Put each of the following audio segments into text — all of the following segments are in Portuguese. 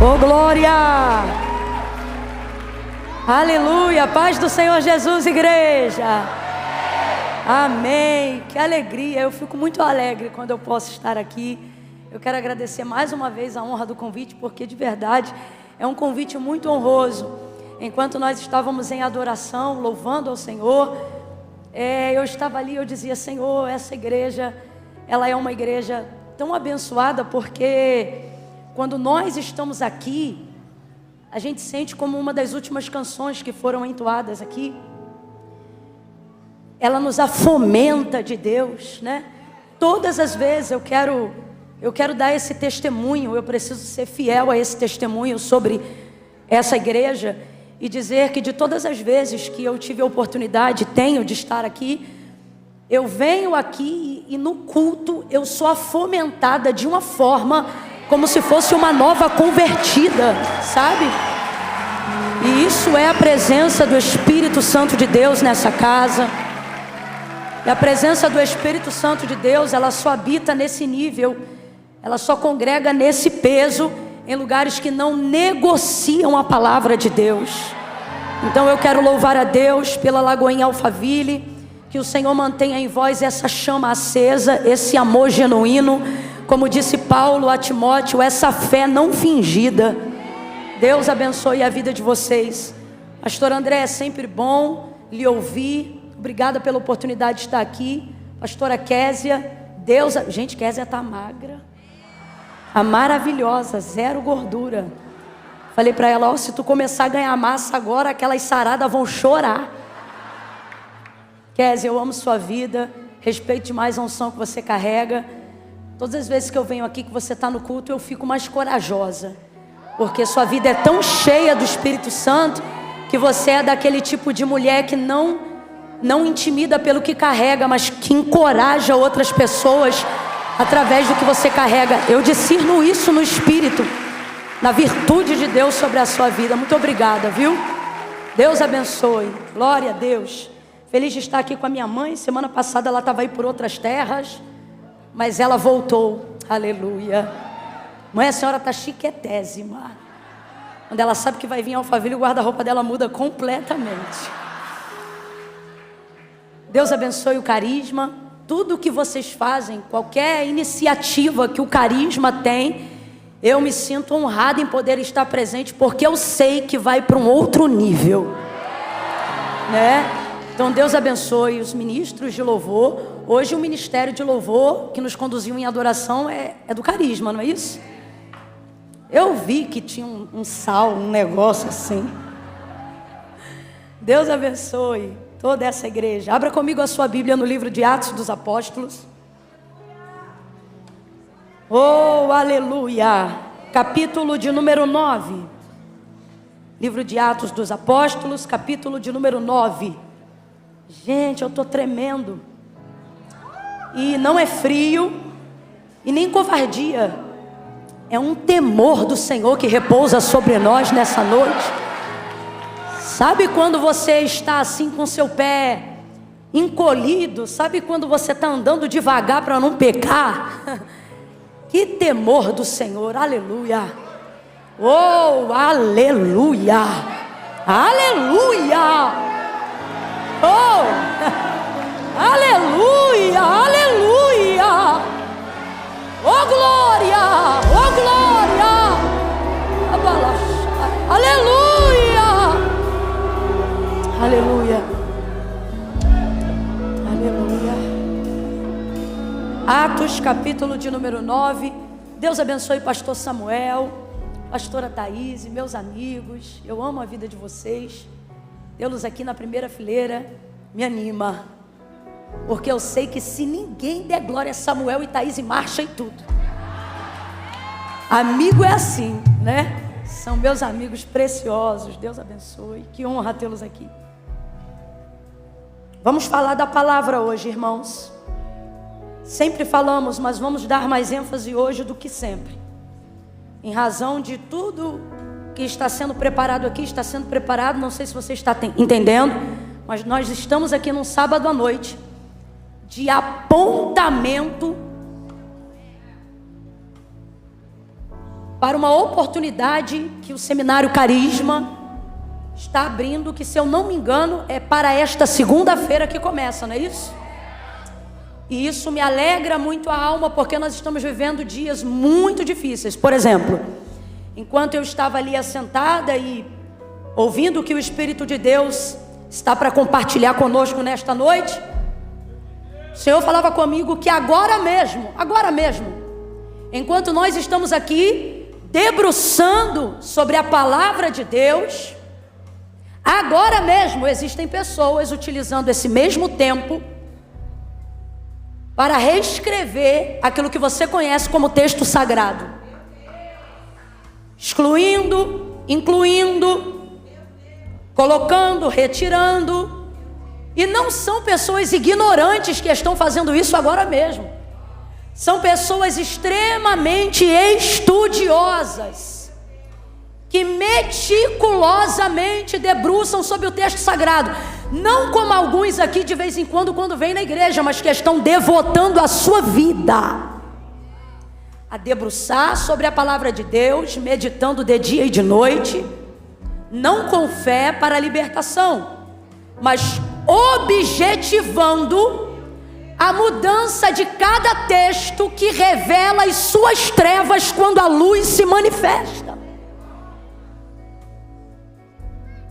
Oh, glória! Aleluia! Paz do Senhor Jesus, igreja! Amém! Que alegria! Eu fico muito alegre quando eu posso estar aqui. Eu quero agradecer mais uma vez a honra do convite, porque de verdade é um convite muito honroso. Enquanto nós estávamos em adoração, louvando ao Senhor, eu estava ali, eu dizia: Senhor, essa igreja, ela é uma igreja tão abençoada, porque quando nós estamos aqui, a gente sente como uma das últimas canções que foram entoadas aqui, ela nos afomenta de Deus, né? Todas as vezes eu quero dar esse testemunho, eu preciso ser fiel a esse testemunho sobre essa igreja e dizer que de todas as vezes que eu tive a oportunidade, tenho de estar aqui, eu venho aqui e no culto eu sou fomentada de uma forma como se fosse uma nova convertida, sabe? E isso é a presença do Espírito Santo de Deus nessa casa. E a presença do Espírito Santo de Deus, ela só habita nesse nível, ela só congrega nesse peso, em lugares que não negociam a palavra de Deus. Então eu quero louvar a Deus pela Lagoinha Alphaville, que o Senhor mantenha em vós essa chama acesa, esse amor genuíno, como disse Paulo a Timóteo, essa fé não fingida. Deus abençoe a vida de vocês. Pastor André, é sempre bom lhe ouvir. Obrigada pela oportunidade de estar aqui. Pastora Késia, gente, Késia está magra. A maravilhosa, zero gordura. Falei para ela: se tu começar a ganhar massa agora, aquelas saradas vão chorar. Késia, eu amo sua vida, respeito demais a unção que você carrega. Todas as vezes que eu venho aqui, que você está no culto, eu fico mais corajosa, porque sua vida é tão cheia do Espírito Santo, que você é daquele tipo de mulher que não intimida pelo que carrega, mas que encoraja outras pessoas através do que você carrega. Eu discerno isso no Espírito, na virtude de Deus sobre a sua vida. Muito obrigada, viu? Deus abençoe. Glória a Deus. Feliz de estar aqui com a minha mãe. Semana passada ela estava aí por outras terras, mas ela voltou. Aleluia. Mãe, a senhora está chiquetésima. Quando ela sabe que vai vir Alphaville, o guarda-roupa dela muda completamente. Deus abençoe o Carisma. Tudo que vocês fazem, qualquer iniciativa que o Carisma tem, eu me sinto honrada em poder estar presente, porque eu sei que vai para um outro nível, né? Então Deus abençoe os ministros de louvor. Hoje o ministério de louvor que nos conduziu em adoração é do Carisma, não é isso? Eu vi que tinha um sal, um negócio assim. Deus abençoe toda essa igreja. Abra comigo a sua Bíblia no livro de Atos dos Apóstolos. Oh, aleluia! Capítulo de número 9. Livro de Atos dos Apóstolos, capítulo de número 9. Gente, eu estou tremendo. E não é frio e nem covardia. É um temor do Senhor que repousa sobre nós nessa noite. Sabe quando você está assim com seu pé encolhido? Sabe quando você está andando devagar para não pecar? Que temor do Senhor, aleluia. Oh, aleluia. Aleluia. Oh, aleluia, aleluia. Oh glória, oh glória. Aleluia. Aleluia. Aleluia. Atos, capítulo de número 9. Deus abençoe pastor Samuel, pastora Thaís, meus amigos. Eu amo a vida de vocês. Tê-los aqui na primeira fileira me anima, porque eu sei que se ninguém der glória a Samuel e Thaís, marcha e tudo. Amigo é assim, né? São meus amigos preciosos. Deus abençoe. Que honra tê-los aqui. Vamos falar da palavra hoje, irmãos. Sempre falamos, mas vamos dar mais ênfase hoje do que sempre, em razão de tudo que está sendo preparado aqui. Está sendo preparado, não sei se você está entendendo, mas nós estamos aqui num sábado à noite de apontamento para uma oportunidade que o Seminário Carisma está abrindo, que, se eu não me engano, é para esta segunda-feira que começa, não é isso? E isso me alegra muito a alma, porque nós estamos vivendo dias muito difíceis. Por exemplo, enquanto eu estava ali assentada e ouvindo o que o Espírito de Deus está para compartilhar conosco nesta noite, o Senhor falava comigo que agora mesmo, enquanto nós estamos aqui debruçando sobre a palavra de Deus, agora mesmo existem pessoas utilizando esse mesmo tempo para reescrever aquilo que você conhece como texto sagrado, excluindo, incluindo, colocando, retirando. E não são pessoas ignorantes que estão fazendo isso agora mesmo. São pessoas extremamente estudiosas, que meticulosamente debruçam sobre o texto sagrado. Não como alguns aqui de vez em quando vêm na igreja, mas que estão devotando a sua vida a debruçar sobre a palavra de Deus, meditando de dia e de noite, não com fé para a libertação, mas objetivando a mudança de cada texto que revela as suas trevas quando a luz se manifesta.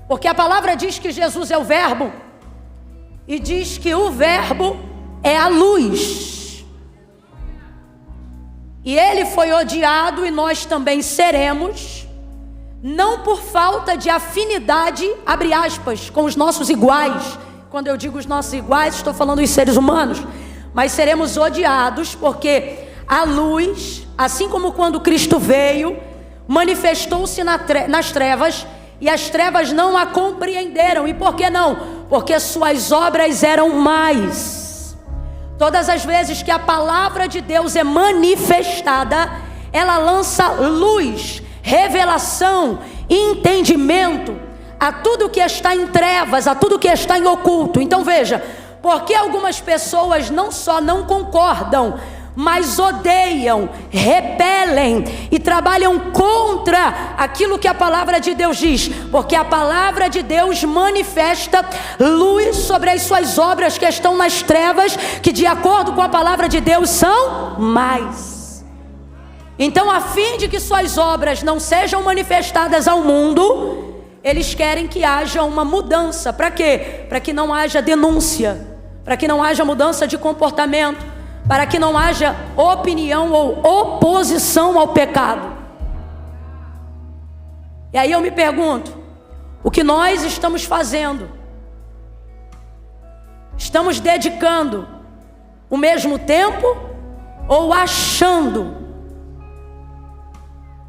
Porque a palavra diz que Jesus é o Verbo, e diz que o Verbo é a luz. E ele foi odiado, e nós também seremos, não por falta de afinidade, abre aspas, com os nossos iguais. Quando eu digo os nossos iguais, estou falando dos seres humanos. Mas seremos odiados porque a luz, assim como quando Cristo veio, manifestou-se nas trevas, e as trevas não a compreenderam. E por que não? Porque suas obras eram mais. Todas as vezes que a palavra de Deus é manifestada, ela lança luz, revelação, entendimento a tudo que está em trevas, a tudo que está em oculto. Então veja, porque algumas pessoas não só não concordam, mas odeiam, repelem e trabalham contra aquilo que a palavra de Deus diz, porque a palavra de Deus manifesta luz sobre as suas obras que estão nas trevas, que de acordo com a palavra de Deus são mais. Então, a fim de que suas obras não sejam manifestadas ao mundo, eles querem que haja uma mudança. Para quê? Para que não haja denúncia, para que não haja mudança de comportamento, para que não haja opinião ou oposição ao pecado. E aí eu me pergunto, o que nós estamos fazendo? Estamos dedicando o mesmo tempo ou achando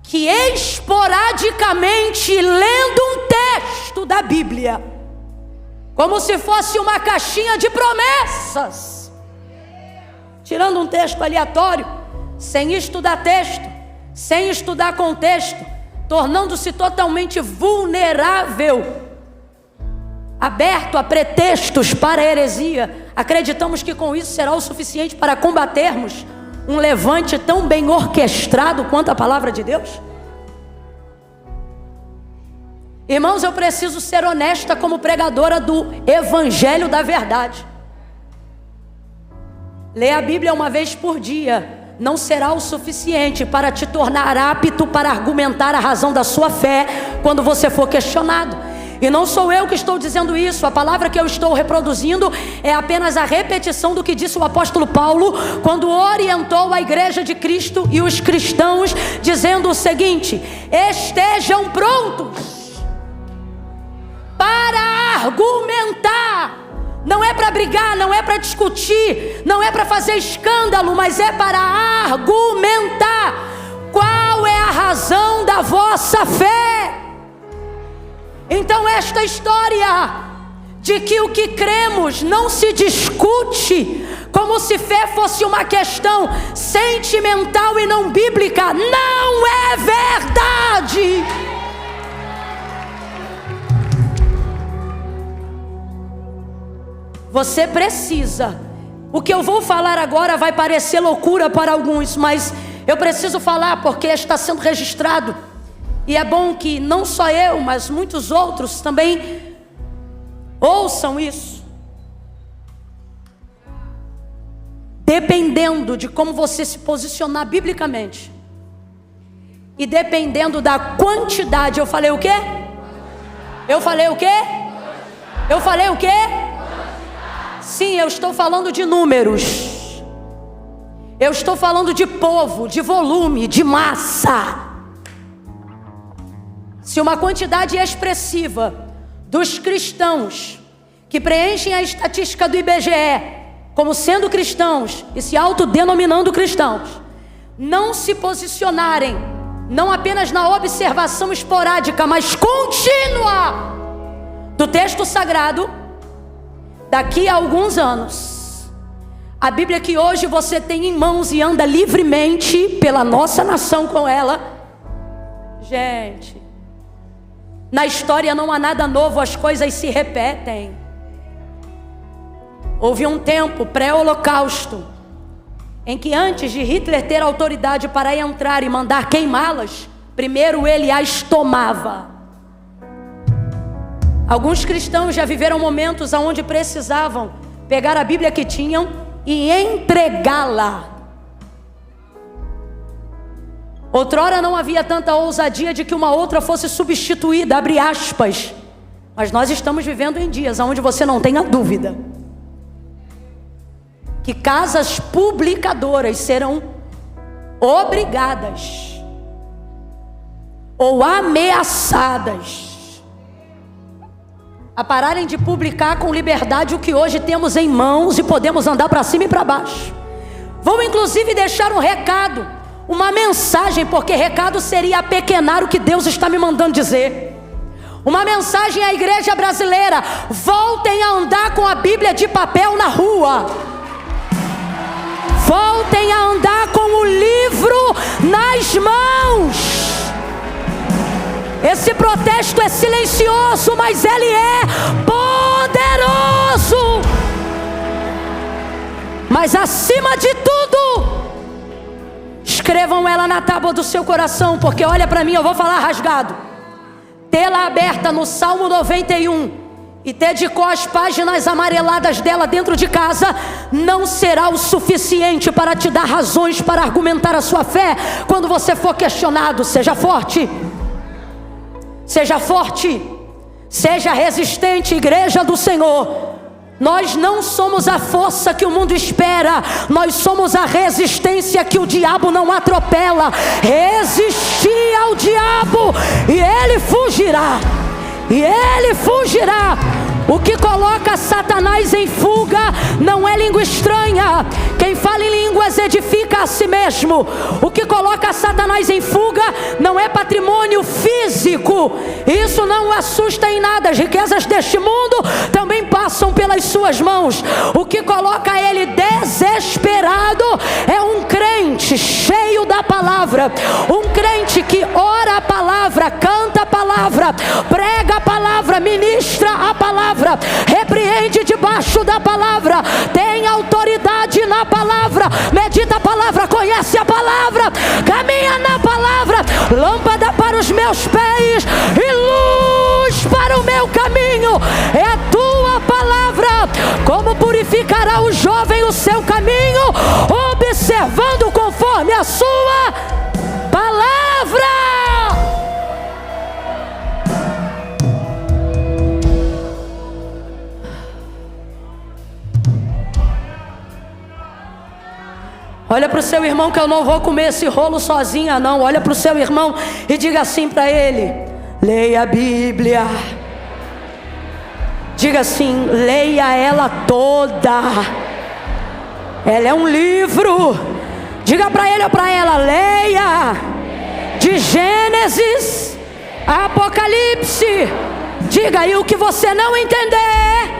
que esporadicamente lendo um texto da Bíblia, como se fosse uma caixinha de promessas, tirando um texto aleatório, sem estudar texto, sem estudar contexto, tornando-se totalmente vulnerável, aberto a pretextos para a heresia, acreditamos que com isso será o suficiente para combatermos um levante tão bem orquestrado quanto a palavra de Deus? Irmãos, eu preciso ser honesta como pregadora do Evangelho da Verdade. Ler a Bíblia uma vez por dia não será o suficiente para te tornar apto para argumentar a razão da sua fé quando você for questionado. E não sou eu que estou dizendo isso, a palavra que eu estou reproduzindo é apenas a repetição do que disse o apóstolo Paulo quando orientou a igreja de Cristo e os cristãos, dizendo o seguinte: estejam prontos para argumentar. Não é para brigar, não é para discutir, não é para fazer escândalo, mas é para argumentar. Qual é a razão da vossa fé? Então esta história de que o que cremos não se discute, como se fé fosse uma questão sentimental e não bíblica, não é verdade. Você precisa. O que eu vou falar agora vai parecer loucura para alguns, mas Eu preciso falar porque está sendo registrado. E é bom que não só eu, mas muitos outros também ouçam isso. Dependendo de como você se posicionar biblicamente, e dependendo da quantidade, eu falei o quê? Eu falei o quê? Eu falei o quê? Sim, eu estou falando de números. Eu estou falando de povo, de volume, de massa. Se uma quantidade expressiva dos cristãos que preenchem a estatística do IBGE como sendo cristãos e se autodenominando cristãos, não se posicionarem, não apenas na observação esporádica, mas contínua do texto sagrado, daqui a alguns anos, a Bíblia que hoje você tem em mãos e anda livremente pela nossa nação com ela, gente, na história não há nada novo, as coisas se repetem. Houve um tempo pré-holocausto em que antes de Hitler ter autoridade para entrar e mandar queimá-las, primeiro ele as tomava. Alguns cristãos já viveram momentos onde precisavam pegar a Bíblia que tinham e entregá-la. Outrora não havia tanta ousadia de que uma outra fosse substituída, abre aspas. Mas nós estamos vivendo em dias onde você não tenha dúvida que casas publicadoras serão obrigadas ou ameaçadas a pararem de publicar com liberdade o que hoje temos em mãos e podemos andar para cima e para baixo. Vou inclusive deixar um recado, uma mensagem, porque recado seria apequenar o que Deus está me mandando dizer. Uma mensagem à igreja brasileira: voltem a andar com a Bíblia de papel na rua. Voltem a andar com o livro nas mãos. Esse protesto é silencioso, mas ele é poderoso. Mas acima de tudo, escrevam ela na tábua do seu coração, porque olha para mim, eu vou falar rasgado. Tê-la aberta no Salmo 91 e ter de cor as páginas amareladas dela dentro de casa não será o suficiente para te dar razões para argumentar a sua fé quando você for questionado. Seja forte, seja forte, seja resistente, igreja do Senhor. Nós não somos a força que o mundo espera, nós somos a resistência que o diabo não atropela. Resistir ao diabo e ele fugirá. E ele fugirá. O que coloca Satanás em fuga não é língua estranha. Quem fala em línguas edifica a si mesmo. O que coloca Satanás em fuga não é patrimônio físico. Isso não o assusta em nada. As riquezas deste mundo também passam pelas suas mãos. O que coloca ele desesperado é um crente cheio da palavra. Um crente que ora a palavra, canta a palavra, prega a palavra, ministra a palavra, repreende debaixo da palavra, tem autoridade na palavra, medita a palavra, conhece a palavra, caminha na palavra. Lâmpada para os meus pés e luz para o meu caminho é a tua palavra. Como purificará o jovem o seu caminho? Observando conforme a sua palavra. Olha para o seu irmão, que eu não vou comer esse rolo sozinha não. Olha para o seu irmão e diga assim para ele: leia a Bíblia. Diga assim: leia ela toda. Ela é um livro. Diga para ele ou para ela: leia de Gênesis a Apocalipse. Diga, e o que você não entender,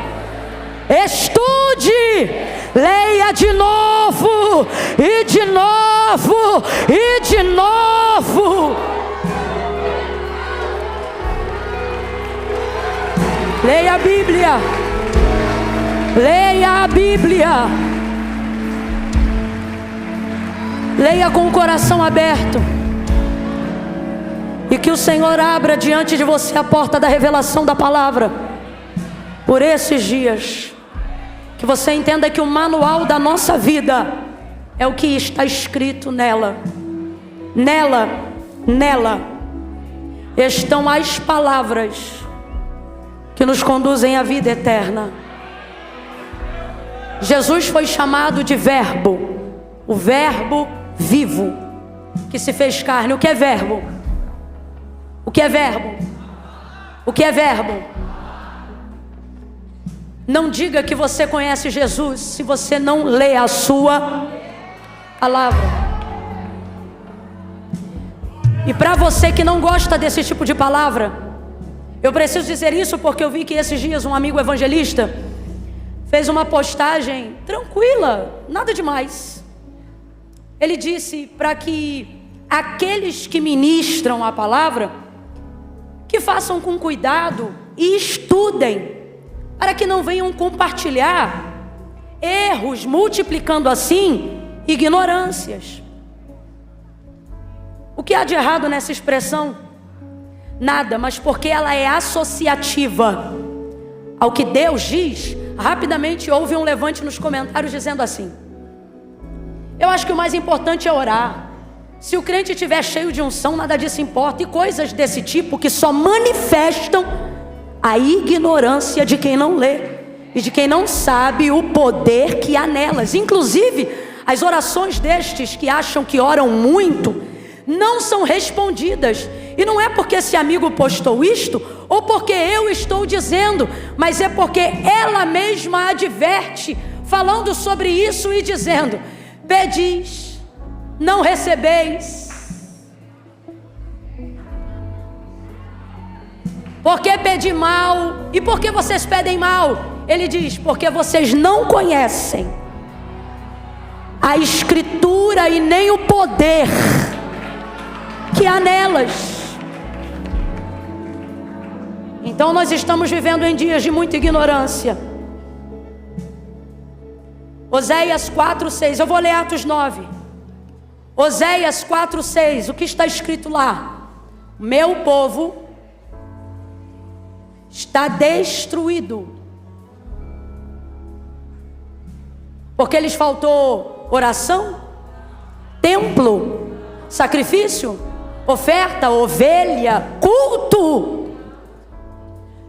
estude, leia de novo, e de novo, e de novo. Leia a Bíblia, leia a Bíblia. Leia com o coração aberto. E que o Senhor abra diante de você a porta da revelação da palavra. Por esses dias. Que você entenda que o manual da nossa vida é o que está escrito nela. Nela estão as palavras que nos conduzem à vida eterna. Jesus foi chamado de Verbo, o Verbo vivo, que se fez carne. O que é verbo? O que é verbo? O que é verbo? Não diga que você conhece Jesus se você não lê a sua palavra. E para você que não gosta desse tipo de palavra, eu preciso dizer isso porque eu vi que esses dias um amigo evangelista fez uma postagem tranquila, nada demais. Ele disse para que aqueles que ministram a palavra, que façam com cuidado e estudem, para que não venham compartilhar erros, multiplicando assim ignorâncias. O que há de errado nessa expressão? Nada, mas porque ela é associativa ao que Deus diz. Rapidamente houve um levante nos comentários dizendo assim: eu acho que o mais importante é orar. Se o crente estiver cheio de unção, nada disso importa. E coisas desse tipo que só manifestam a ignorância de quem não lê e de quem não sabe o poder que há nelas. Inclusive, as orações destes que acham que oram muito não são respondidas. E não é porque esse amigo postou isto, ou porque eu estou dizendo, mas é porque ela mesma adverte, falando sobre isso e dizendo: pedis, não recebeis. Por que pedir mal? E por que vocês pedem mal? Ele diz: porque vocês não conhecem a Escritura e nem o poder que há nelas. Então nós estamos vivendo em dias de muita ignorância. Oséias 4:6, eu vou ler Atos 9. Oséias 4:6, o que está escrito lá? Meu povo está destruído, porque lhes faltou oração, templo, sacrifício, oferta, ovelha, culto.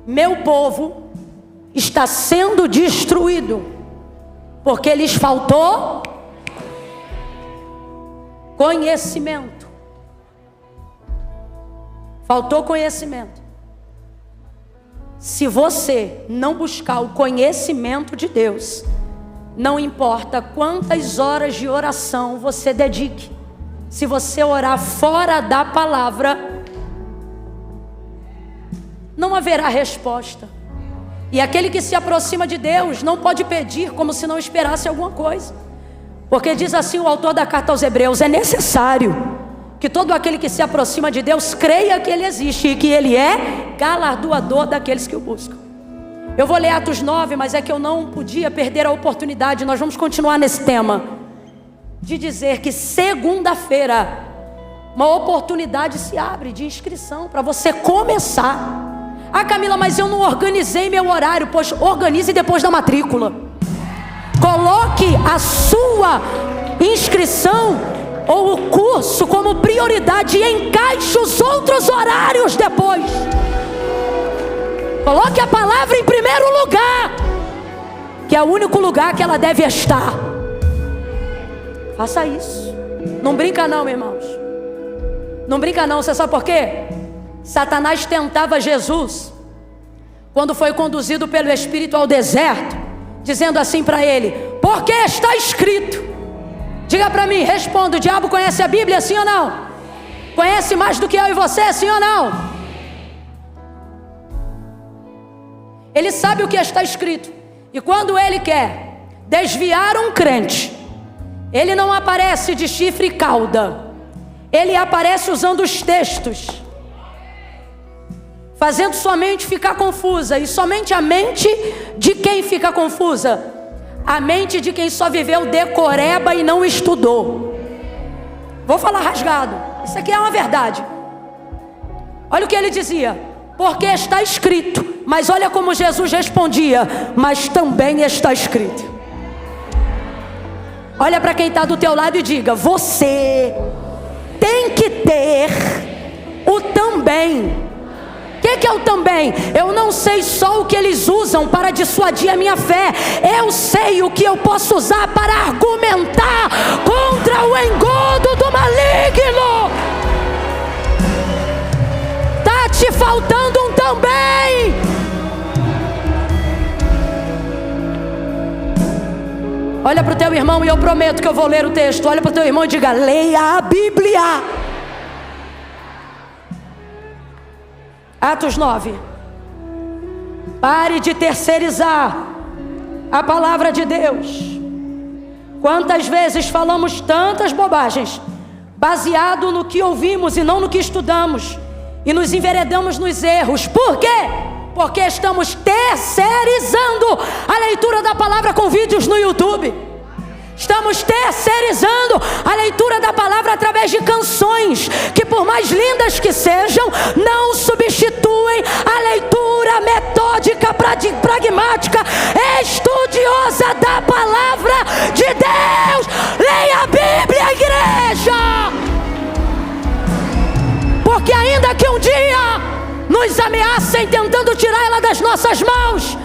Meu povo está sendo destruído, porque lhes faltou conhecimento. Faltou conhecimento. Se você não buscar o conhecimento de Deus, não importa quantas horas de oração você dedique, se você orar fora da palavra, não haverá resposta. E aquele que se aproxima de Deus não pode pedir como se não esperasse alguma coisa, porque diz assim o autor da carta aos Hebreus: é necessário que todo aquele que se aproxima de Deus creia que Ele existe e que Ele é galardoador daqueles que o buscam. Eu vou ler Atos 9, mas é que eu não podia perder a oportunidade. Nós vamos continuar nesse tema de dizer que segunda-feira uma oportunidade se abre de inscrição para você começar. Ah, Camila, mas eu não organizei meu horário. Pois organize depois da matrícula. Coloque a sua inscrição ou o curso como prioridade e encaixe os outros horários depois. Coloque a palavra em primeiro lugar, que é o único lugar que ela deve estar. Faça isso. Não brinca não, meus irmãos. Não brinca não. Você sabe por quê? Satanás tentava Jesus quando foi conduzido pelo Espírito ao deserto, dizendo assim para ele: porque está escrito. Diga para mim, responda: o diabo conhece a Bíblia, sim ou não? Conhece mais do que eu e você, sim ou não? Ele sabe o que está escrito. E quando ele quer desviar um crente, ele não aparece de chifre e cauda. Ele aparece usando os textos, fazendo sua mente ficar confusa. E somente a mente de quem fica confusa? A mente de quem só viveu decoreba e não estudou. Vou falar rasgado. Isso aqui é uma verdade. Olha o que ele dizia: porque está escrito. Mas olha como Jesus respondia: mas também está escrito. Olha para quem está do teu lado e diga: você tem que ter o também. O que é o também? Eu não sei só o que eles usam para dissuadir a minha fé. Eu sei o que eu posso usar para argumentar contra o engodo do maligno. Está te faltando um também. Olha para o teu irmão, e eu prometo que eu vou ler o texto. Olha para o teu irmão e diga: leia a Bíblia. Atos 9. Pare de terceirizar a palavra de Deus. Quantas vezes falamos tantas bobagens, baseado no que ouvimos e não no que estudamos, e nos enveredamos nos erros. Por quê? Porque estamos terceirizando a leitura da palavra com vídeos no YouTube. Estamos terceirizando a leitura da palavra através de canções, que por mais lindas que sejam, não substituem a leitura metódica, pragmática, estudiosa da palavra de Deus. Leia a Bíblia, igreja! Porque ainda que um dia nos ameacem tentando tirar ela das nossas mãos,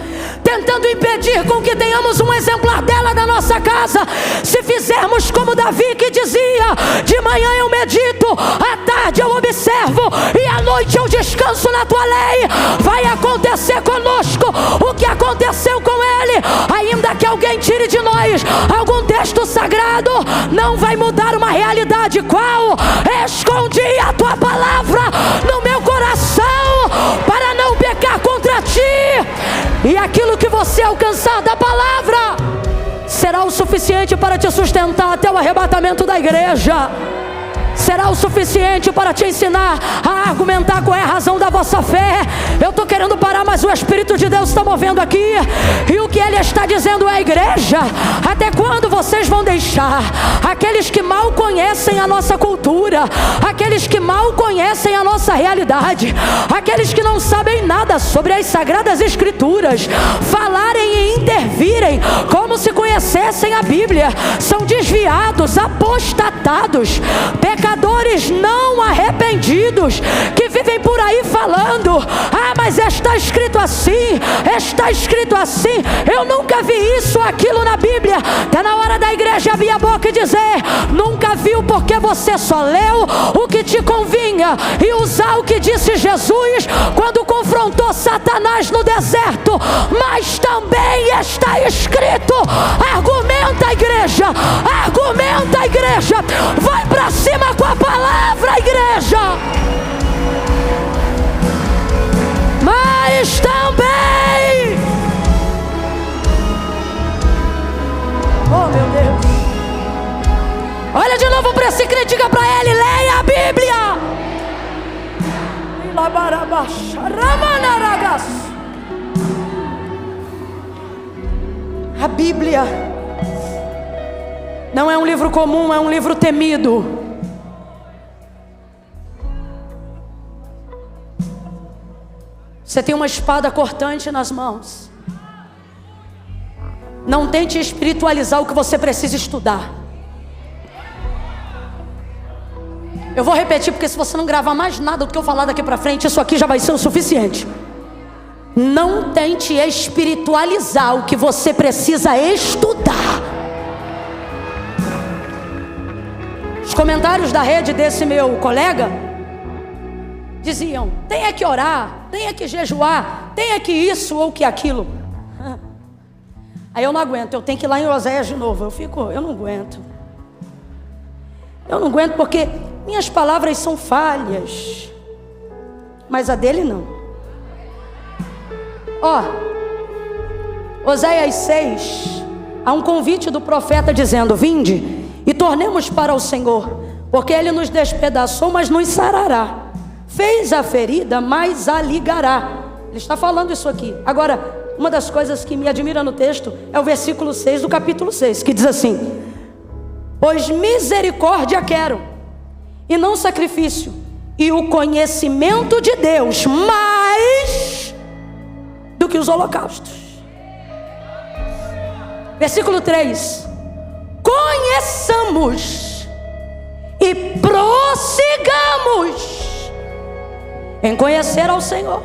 tentando impedir com que tenhamos um exemplar dela na nossa casa, se fizermos como Davi, que dizia: de manhã eu medito, à tarde eu observo e à noite eu descanso na tua lei, vai acontecer conosco o que aconteceu com ele. Ainda que alguém tire de nós algum texto sagrado, não vai mudar uma realidade. Qual? Escondi a tua palavra no meu coração para não pecar contra ti, e aquilo que você alcançar da palavra será o suficiente para te sustentar até o arrebatamento da igreja. Será o suficiente para te ensinar a argumentar qual é a razão da vossa fé. Eu estou querendo parar, mas o Espírito de Deus está movendo aqui. E o que Ele está dizendo é: igreja, até quando vocês vão deixar aqueles que mal conhecem a nossa cultura, aqueles que mal conhecem a nossa realidade, aqueles que não sabem nada sobre as Sagradas Escrituras, falarem e intervirem como se conhecessem a Bíblia? São desviados, apostatados, pecadores não arrependidos, que vivem por aí falando: ah, mas está escrito assim, está escrito assim. Eu nunca vi isso ou aquilo na Bíblia. Está na hora da igreja abrir a boca e dizer: nunca viu, porque você só leu o que te convinha, e usar o que disse Jesus quando confrontou Satanás no deserto. Mas também está escrito. Argumenta, igreja, argumenta, igreja, vai para cima com a palavra, igreja. Mas também, oh meu Deus, olha de novo para esse crente, diga para ele: leia a Bíblia. A Bíblia não é um livro comum, é um livro temido. Você tem uma espada cortante nas mãos. Não tente espiritualizar o que você precisa estudar. Eu vou repetir, porque se você não gravar mais nada do que eu falar daqui para frente, isso aqui já vai ser o suficiente. Não tente espiritualizar o que você precisa estudar. Os comentários da rede desse meu colega diziam: tem que orar, tem que jejuar, tem que isso ou que aquilo. Aí eu não aguento, eu tenho que ir lá em Oséias de novo. Eu não aguento. Eu não aguento, porque minhas palavras são falhas, mas a dele não. Oséias 6, há um convite do profeta dizendo: vinde e tornemos para o Senhor, porque Ele nos despedaçou, mas nos sarará, fez a ferida, mas a ligará. Ele está falando isso aqui. Agora, uma das coisas que me admira no texto é o versículo 6 do capítulo 6, que diz assim: pois misericórdia quero e não sacrifício, e o conhecimento de Deus mais do que os holocaustos. Versículo 3: conheçamos e prossigamos em conhecer ao Senhor.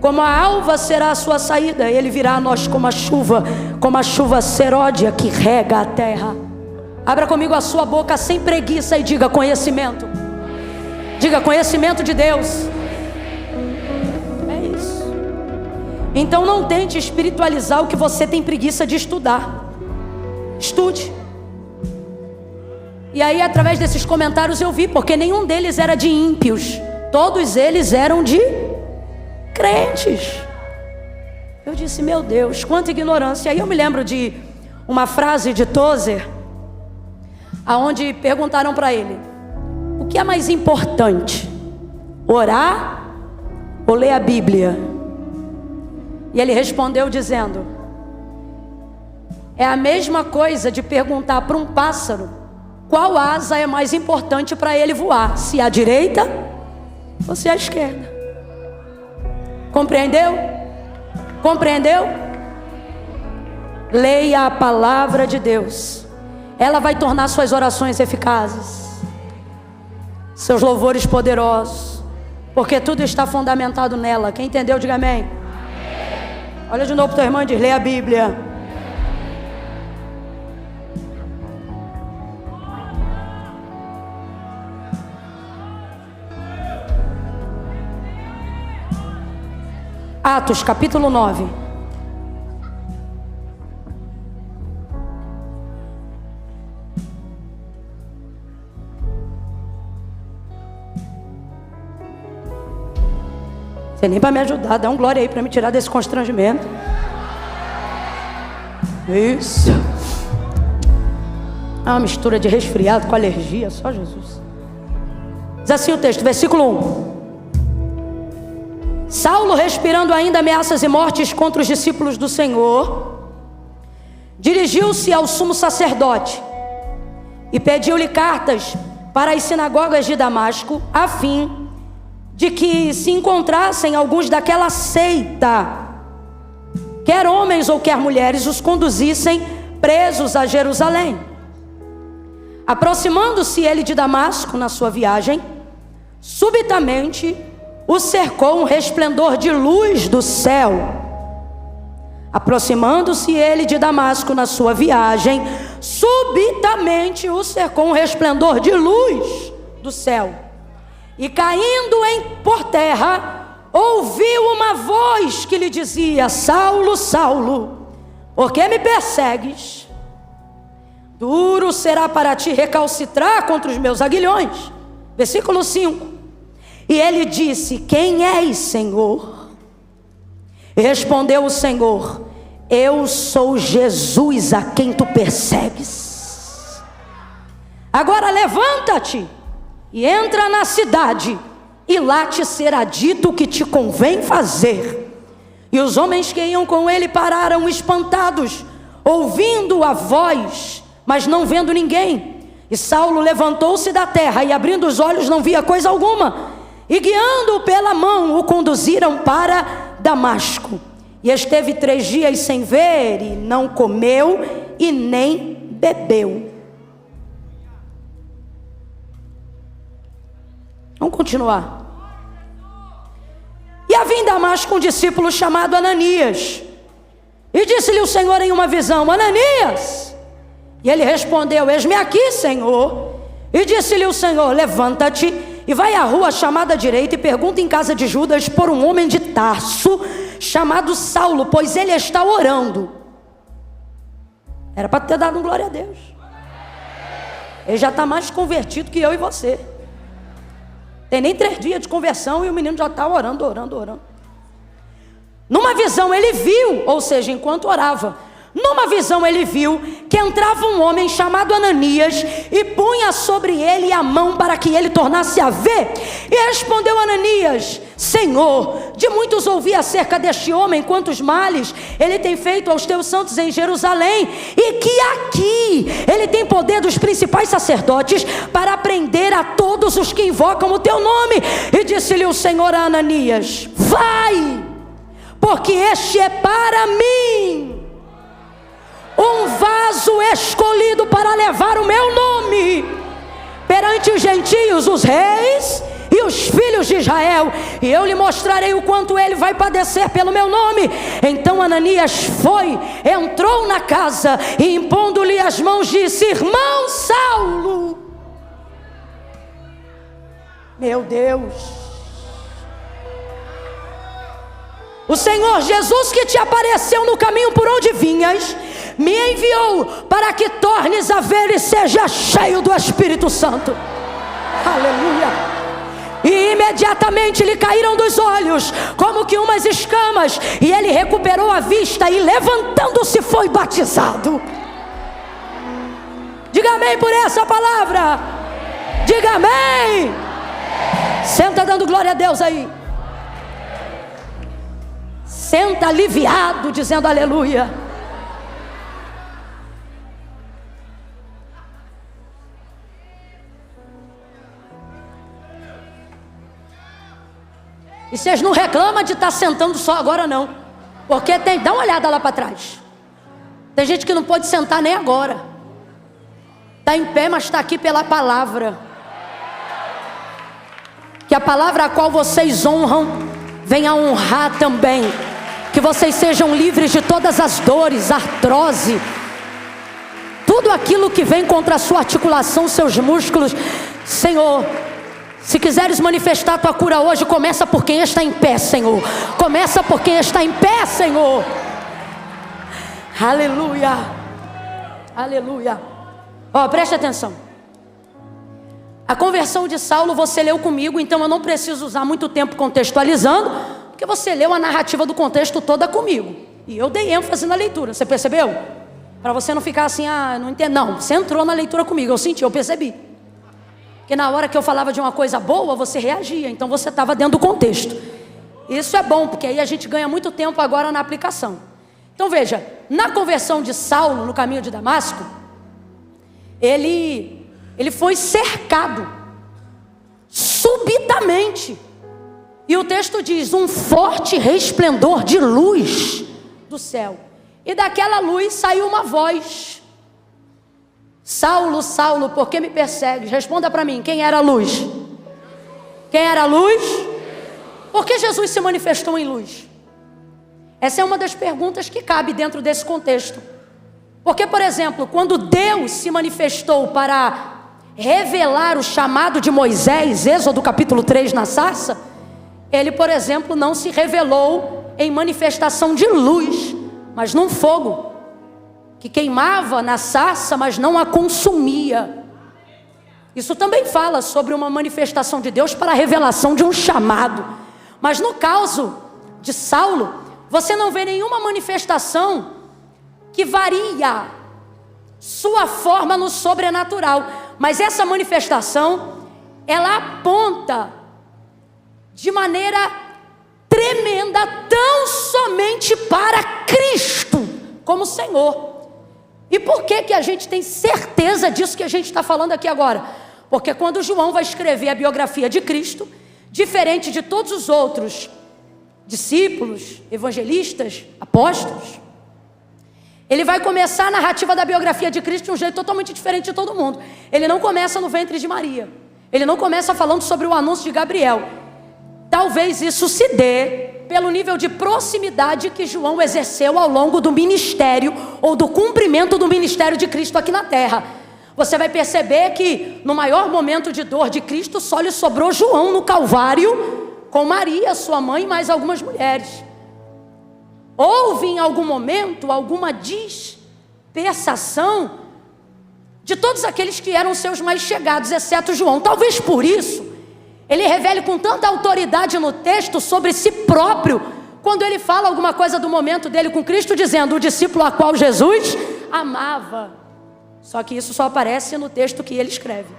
Como a alva será a sua saída, Ele virá a nós como a chuva seródia que rega a terra. Abra comigo a sua boca sem preguiça e diga conhecimento. Diga conhecimento de Deus. É isso. Então não tente espiritualizar o que você tem preguiça de estudar. Estude. E aí, através desses comentários eu vi, porque nenhum deles era de ímpios, todos eles eram de crentes. Eu disse, meu Deus, quanta ignorância. Aí eu me lembro de uma frase de Tozer, aonde perguntaram para ele: o que é mais importante, orar ou ler a Bíblia? E ele respondeu dizendo: é a mesma coisa de perguntar para um pássaro qual asa é mais importante para ele voar, se a direita ou se a esquerda. Compreendeu? Compreendeu? Leia a palavra de Deus. Ela vai tornar suas orações eficazes, seus louvores poderosos, porque tudo está fundamentado nela. Quem entendeu, diga amém. Olha de novo para o teu irmão e diz: leia a Bíblia. Atos capítulo 9. Você nem para me ajudar, dá um glória aí para me tirar desse constrangimento. Isso. Uma mistura de resfriado com alergia, só Jesus. Diz assim o texto, versículo 1. Saulo, respirando ainda ameaças e mortes contra os discípulos do Senhor, dirigiu-se ao sumo sacerdote e pediu-lhe cartas para as sinagogas de Damasco, a fim de que se encontrassem alguns daquela seita, quer homens ou quer mulheres, os conduzissem presos a Jerusalém. Aproximando-se ele de Damasco na sua viagem, subitamente o cercou um resplendor de luz do céu. Aproximando-se ele de Damasco na sua viagem, subitamente o cercou um resplendor de luz do céu. E caindo por terra, ouviu uma voz que lhe dizia: Saulo, Saulo, por que me persegues? Duro será para ti recalcitrar contra os meus aguilhões. Versículo 5. E ele disse: quem és, Senhor? E respondeu o Senhor: eu sou Jesus a quem tu persegues. Agora levanta-te e entra na cidade, e lá te será dito o que te convém fazer. E os homens que iam com ele pararam espantados, ouvindo a voz, mas não vendo ninguém. E Saulo levantou-se da terra e, abrindo os olhos, não via coisa alguma. E guiando-o pela mão, o conduziram para Damasco. E esteve 3 dias sem ver, e não comeu e nem bebeu. Vamos continuar. E havia em Damasco um discípulo chamado Ananias. E disse-lhe o Senhor em uma visão: Ananias! E ele respondeu: eis-me aqui, Senhor. E disse-lhe o Senhor: levanta-te e vai à rua chamada direita e pergunta em casa de Judas por um homem de Tarso chamado Saulo, pois ele está orando. Era para ter dado um glória a Deus. Ele já está mais convertido que eu e você. Tem nem 3 dias de conversão e o menino já está orando. Numa visão ele viu, ou seja, enquanto orava, numa visão ele viu que entrava um homem chamado Ananias e punha sobre ele a mão para que ele tornasse a ver. E respondeu Ananias: Senhor, Senhor, de muitos ouvi acerca deste homem, quantos males ele tem feito aos teus santos em Jerusalém, e que aqui ele tem poder dos principais sacerdotes para prender a todos os que invocam o teu nome. E disse-lhe o Senhor a Ananias: vai, porque este é para mim um vaso escolhido para levar o meu nome perante os gentios, os reis e os filhos de Israel, e eu lhe mostrarei o quanto ele vai padecer pelo meu nome. Então Ananias foi, entrou na casa e, impondo-lhe as mãos, disse: irmão Saulo. Meu Deus, o Senhor Jesus, que te apareceu no caminho por onde vinhas, me enviou para que tornes a ver e seja cheio do Espírito Santo. Aleluia. E imediatamente lhe caíram dos olhos como que umas escamas, e ele recuperou a vista e, levantando-se, foi batizado. Diga amém por essa palavra. Diga amém. Senta dando glória a Deus aí. Senta aliviado, dizendo aleluia. E vocês não reclamam de estar sentando só agora não, porque dá uma olhada lá para trás. Tem gente que não pode sentar nem agora. Está em pé, mas está aqui pela palavra. Que a palavra a qual vocês honram venha honrar também. Que vocês sejam livres de todas as dores, artrose, tudo aquilo que vem contra a sua articulação, seus músculos. Senhor, se quiseres manifestar a tua cura hoje, começa por quem está em pé, Senhor. Começa por quem está em pé, Senhor. Aleluia. Aleluia. Ó, preste atenção. A conversão de Saulo você leu comigo, então eu não preciso usar muito tempo contextualizando, porque você leu a narrativa do contexto toda comigo. E eu dei ênfase na leitura, você percebeu? Para você não ficar assim, não entendo. Não, você entrou na leitura comigo, eu senti, eu percebi. Porque na hora que eu falava de uma coisa boa, você reagia, então você estava dentro do contexto. Isso é bom, porque aí a gente ganha muito tempo agora na aplicação. Então veja, na conversão de Saulo no caminho de Damasco, ele foi cercado subitamente. E o texto diz: um forte resplendor de luz do céu. E daquela luz saiu uma voz: Saulo, Saulo, por que me persegues? Responda para mim, quem era a luz? Quem era a luz? Por que Jesus se manifestou em luz? Essa é uma das perguntas que cabe dentro desse contexto. Porque, por exemplo, quando Deus se manifestou para revelar o chamado de Moisés, Êxodo capítulo 3 na sarça, ele, por exemplo, não se revelou em manifestação de luz, mas num fogo que queimava na sarça, mas não a consumia. Isso também fala sobre uma manifestação de Deus para a revelação de um chamado. Mas no caso de Saulo, você não vê nenhuma manifestação que varia sua forma no sobrenatural. Mas essa manifestação, ela aponta de maneira tremenda tão somente para Cristo como Senhor. E por que a gente tem certeza disso que a gente está falando aqui agora? Porque quando João vai escrever a biografia de Cristo, diferente de todos os outros discípulos, evangelistas, apóstolos, ele vai começar a narrativa da biografia de Cristo de um jeito totalmente diferente de todo mundo. Ele não começa no ventre de Maria. Ele não começa falando sobre o anúncio de Gabriel. Talvez isso se dê pelo nível de proximidade que João exerceu ao longo do ministério, ou do cumprimento do ministério de Cristo aqui na terra. Você vai perceber que no maior momento de dor de Cristo, só lhe sobrou João no Calvário, com Maria, sua mãe, e mais algumas mulheres. Houve em algum momento alguma dispersação de todos aqueles que eram seus mais chegados, exceto João. Talvez por isso ele revele com tanta autoridade no texto sobre si próprio, quando ele fala alguma coisa do momento dele com Cristo, dizendo: o discípulo a qual Jesus amava. Só que isso só aparece no texto que ele escreve.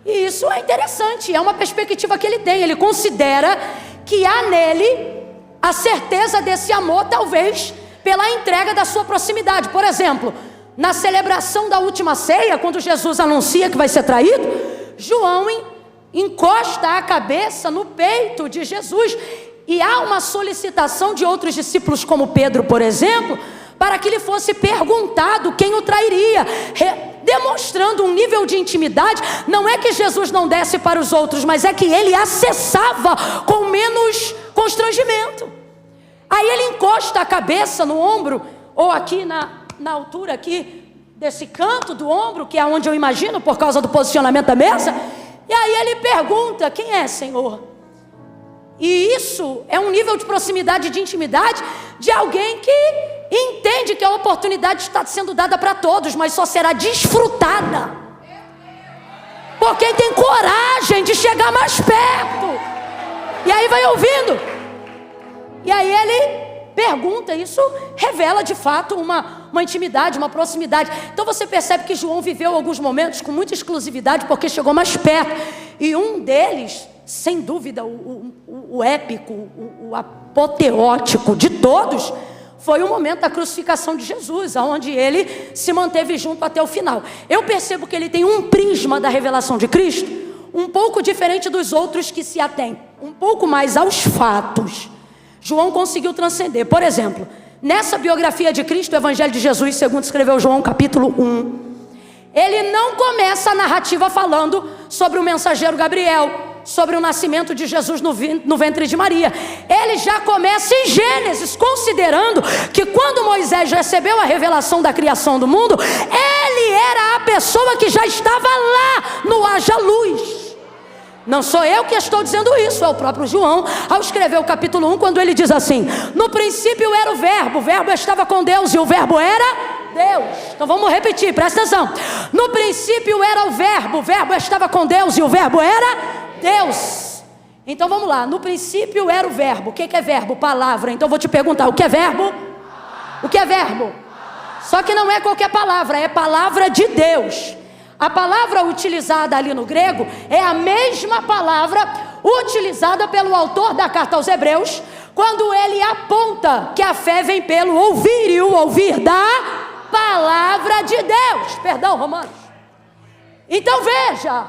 E isso é interessante, é uma perspectiva que ele tem. Ele considera que há nele a certeza desse amor, talvez pela entrega da sua proximidade. Por exemplo, na celebração da última ceia, quando Jesus anuncia que vai ser traído, João encosta a cabeça no peito de Jesus. E há uma solicitação de outros discípulos, como Pedro, por exemplo, para que lhe fosse perguntado quem o trairia, demonstrando um nível de intimidade. Não é que Jesus não desse para os outros, mas é que ele acessava com menos constrangimento. Aí ele encosta a cabeça no ombro, ou aqui na altura aqui desse canto do ombro, que é onde eu imagino, por causa do posicionamento da mesa. E aí ele pergunta: quem é, Senhor? E isso é um nível de proximidade, de intimidade, de alguém que entende que a oportunidade está sendo dada para todos, mas só será desfrutada por quem tem coragem de chegar mais perto. E aí vai ouvindo. E aí ele pergunta. Isso revela de fato uma intimidade, uma proximidade. Então você percebe que João viveu alguns momentos com muita exclusividade, porque chegou mais perto. E um deles, sem dúvida, o épico, o apoteótico de todos, foi o momento da crucificação de Jesus, onde ele se manteve junto até o final. Eu percebo que ele tem um prisma da revelação de Cristo um pouco diferente dos outros que se atém um pouco mais aos fatos. João conseguiu transcender. Por exemplo, nessa biografia de Cristo, o Evangelho de Jesus, segundo escreveu João, capítulo 1, ele não começa a narrativa falando sobre o mensageiro Gabriel, sobre o nascimento de Jesus no ventre de Maria. Ele já começa em Gênesis, considerando que quando Moisés recebeu a revelação da criação do mundo, ele era a pessoa que já estava lá no haja luz. Não sou eu que estou dizendo isso, é o próprio João, ao escrever o capítulo 1, quando ele diz assim: no princípio era o verbo estava com Deus e o verbo era Deus. Então vamos repetir, presta atenção. No princípio era o verbo estava com Deus e o verbo era Deus. Então vamos lá, no princípio era o verbo. O que é verbo? Palavra. Então vou te perguntar, o que é verbo? O que é verbo? Só que não é qualquer palavra, é palavra de Deus. A palavra utilizada ali no grego é a mesma palavra utilizada pelo autor da carta aos Hebreus, quando ele aponta que a fé vem pelo ouvir, e o ouvir da palavra de Deus. Perdão, Romanos. Então veja,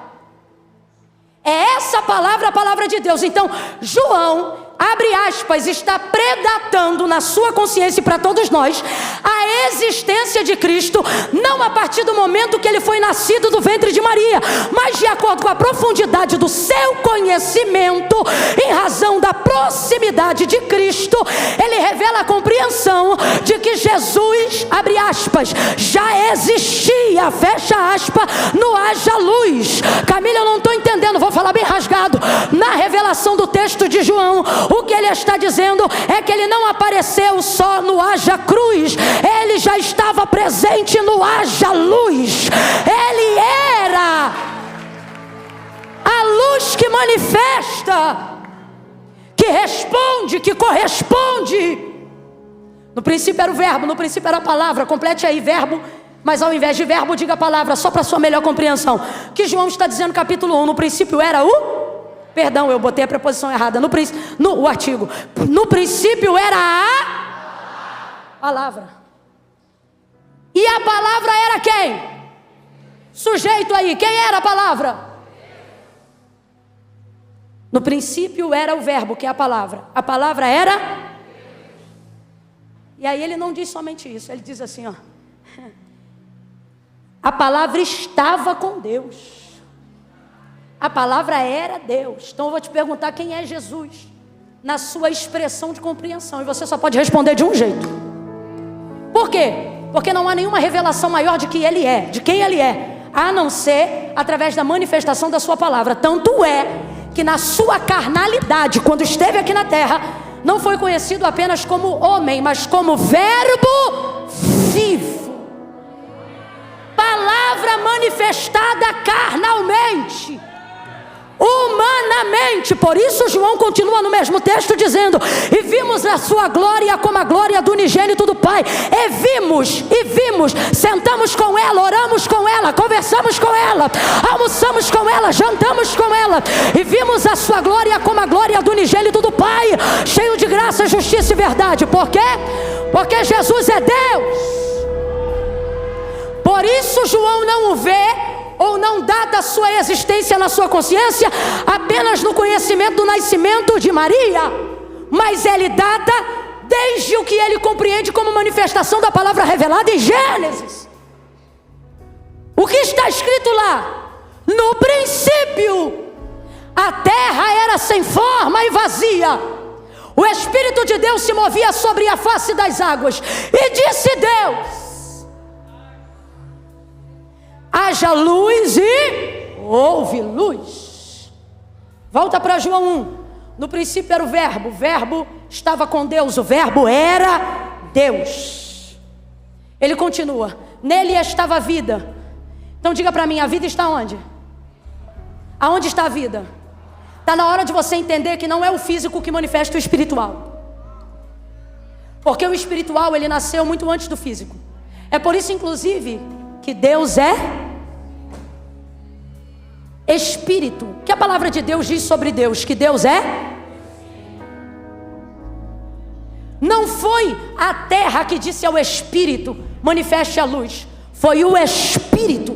é essa palavra a palavra de Deus. Então João, abre aspas, está predatando na sua consciência e para todos nós a existência de Cristo, não a partir do momento que ele foi nascido do ventre de Maria, mas de acordo com a profundidade do seu conhecimento, em razão da proximidade de Cristo, ele revela a compreensão de que Jesus, abre aspas, já existia, fecha aspas, no haja luz. Camila, eu não estou entendendo, vou falar bem rasgado. Na revelação do texto de João, o que ele está dizendo é que ele não apareceu só no haja cruz, ele já estava presente no haja luz. Ele era a luz que manifesta, que responde, que corresponde. No princípio era o verbo, no princípio era a palavra. Complete aí, verbo, mas ao invés de verbo diga palavra, só para sua melhor compreensão. O que João está dizendo no capítulo 1, no princípio era o... Perdão, eu botei a preposição errada. O artigo. No princípio era a palavra. E a palavra era quem? Sujeito aí. Quem era a palavra? No princípio era o verbo, que é a palavra. A palavra era... E aí ele não diz somente isso. Ele diz assim, ó. A palavra estava com Deus. A palavra era Deus. Então eu vou te perguntar quem é Jesus na sua expressão de compreensão, e você só pode responder de um jeito. Por quê? Porque não há nenhuma revelação maior de que ele é, de quem ele é, a não ser através da manifestação da sua palavra. Tanto é que na sua carnalidade, quando esteve aqui na terra, não foi conhecido apenas como homem, mas como verbo vivo, palavra manifestada carnalmente. humanamente. Por isso João continua no mesmo texto dizendo: e vimos a sua glória como a glória do unigênito do Pai. E vimos, sentamos com ela, oramos com ela, conversamos com ela, almoçamos com ela, jantamos com ela, e vimos a sua glória como a glória do unigênito do Pai, cheio de graça, justiça e verdade. Por quê? Porque Jesus é Deus. Por isso João não o vê, ou não data a sua existência na sua consciência apenas no conhecimento do nascimento de Maria, mas ele data desde o que ele compreende como manifestação da palavra revelada em Gênesis. O que está escrito lá? No princípio a terra era sem forma e vazia, o Espírito de Deus se movia sobre a face das águas, e disse Deus: haja luz, e houve luz. Volta para João 1. No princípio era o verbo estava com Deus, o verbo era Deus. Ele continua: nele estava a vida. Então diga para mim, a vida está onde? Aonde está a vida? Está na hora de você entender que não é o físico que manifesta o espiritual, porque o espiritual ele nasceu muito antes do físico. É por isso inclusive que Deus é Espírito. Que a palavra de Deus diz sobre Deus? Que Deus é. Não foi a terra que disse ao Espírito: manifeste a luz. Foi o Espírito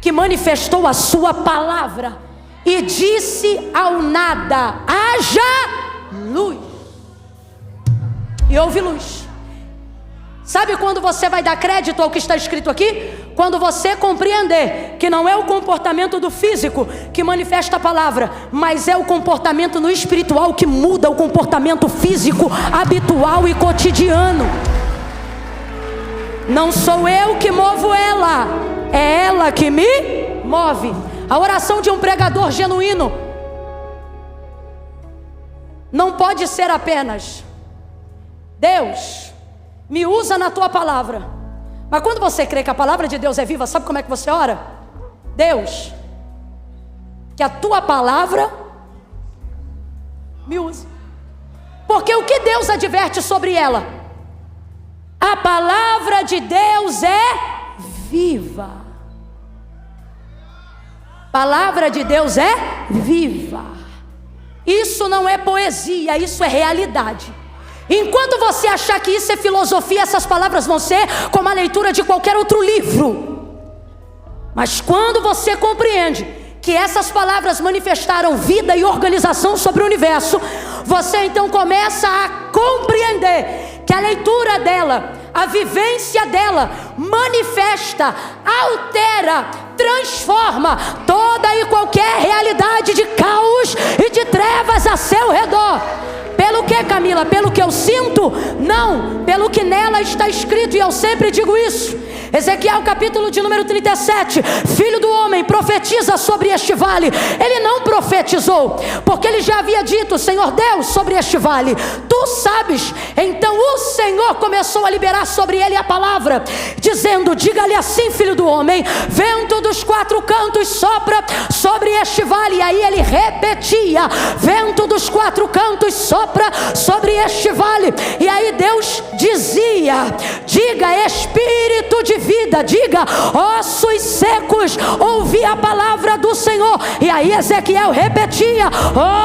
que manifestou a sua palavra e disse ao nada: haja luz. E houve luz. Sabe quando você vai dar crédito ao que está escrito aqui? Quando você compreender que não é o comportamento do físico que manifesta a palavra, mas é o comportamento no espiritual que muda o comportamento físico habitual e cotidiano. Não sou eu que movo ela, é ela que me move. A oração de um pregador genuíno não pode ser apenas: Deus, me usa na tua palavra. Mas quando você crê que a palavra de Deus é viva, sabe como é que você ora? Deus, que a tua palavra me use. Porque o que Deus adverte sobre ela? A palavra de Deus é viva. Palavra de Deus é viva. Isso não é poesia, isso é realidade. Enquanto você achar que isso é filosofia, essas palavras vão ser como a leitura de qualquer outro livro. Mas quando você compreende que essas palavras manifestaram vida e organização sobre o universo, você então começa a compreender que a leitura dela, a vivência dela, manifesta, altera, transforma toda e qualquer realidade de caos e de trevas a seu redor. Pelo que, Camila? Pelo que eu sinto? Não, pelo que nela está escrito, e eu sempre digo isso. Ezequiel capítulo de número 37, filho do homem, profetiza sobre este vale. Ele não profetizou, porque ele já havia dito: Senhor Deus, sobre este vale, tu sabes. Então o Senhor começou a liberar sobre ele a palavra, dizendo: diga-lhe assim, filho do homem, vento dos quatro cantos sopra sobre este vale. E aí ele repetia: vento dos quatro cantos sopra sobre este vale. E aí Deus dizia: diga, espírito de vida, diga, ossos secos, ouvi a palavra do Senhor. E aí Ezequiel repetia: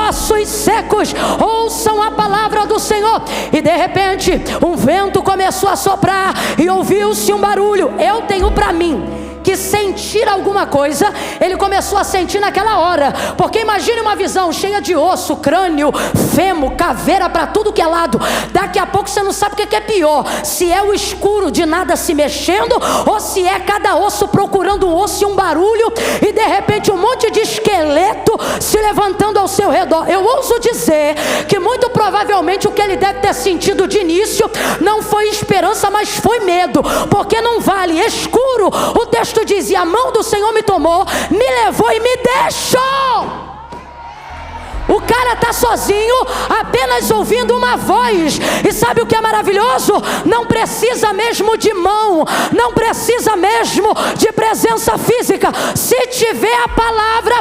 ossos secos, ouçam a palavra do Senhor. E de repente um vento começou a soprar e ouviu-se um barulho. Eu tenho para mim que sentir alguma coisa ele começou a sentir naquela hora, porque imagine uma visão cheia de osso, crânio, fêmur, caveira para tudo que é lado. Daqui a pouco você não sabe o que é pior, se é o escuro de nada se mexendo, ou se é cada osso procurando um osso e um barulho, e de repente um monte de esqueleto se levantando ao seu redor. Eu ouso dizer que muito provavelmente o que ele deve ter sentido de início não foi esperança, mas foi medo, porque num vale escuro, o texto diz: e a mão do Senhor me tomou, me levou e me deixou. O cara está sozinho, apenas ouvindo uma voz. E sabe o que é maravilhoso? Não precisa mesmo de mão, não precisa mesmo de presença física. Se tiver a palavra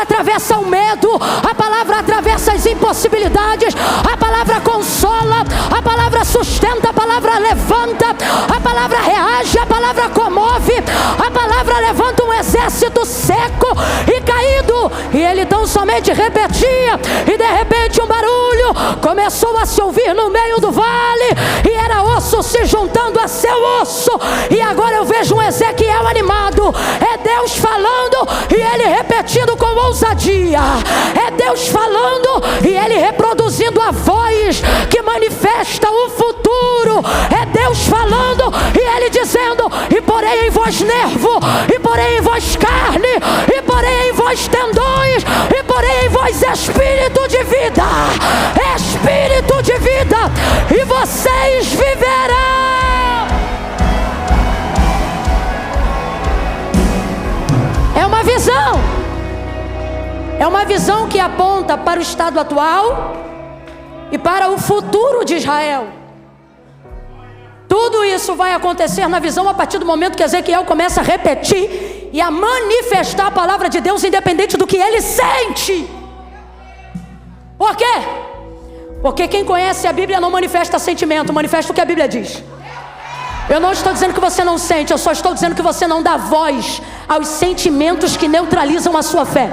atravessa o medo, a palavra atravessa as impossibilidades, a palavra consola, a palavra sustenta, a palavra levanta, a palavra reage, a palavra comove, a palavra levanta um exército seco e caído. E ele tão somente repetia, e de repente um barulho começou a se ouvir no meio do vale, e era osso se juntando a seu osso. E agora eu vejo um Ezequiel animado. É Deus falando e ele repetindo com ousadia. É Deus falando e ele reproduzindo a voz que manifesta o futuro. É Deus falando e ele dizendo: e porém em vós nervo, e porém em vós carne, e porém em vós tendões, e porém em vós espírito de vida, espírito de vida, e vocês viverão. É uma visão que aponta para o estado atual e para o futuro de Israel. Tudo isso vai acontecer na visão a partir do momento que Ezequiel começa a repetir e a manifestar a palavra de Deus, independente do que ele sente. Por quê? Porque quem conhece a Bíblia não manifesta sentimento, manifesta o que a Bíblia diz. Eu não estou dizendo que você não sente, eu só estou dizendo que você não dá voz aos sentimentos que neutralizam a sua fé.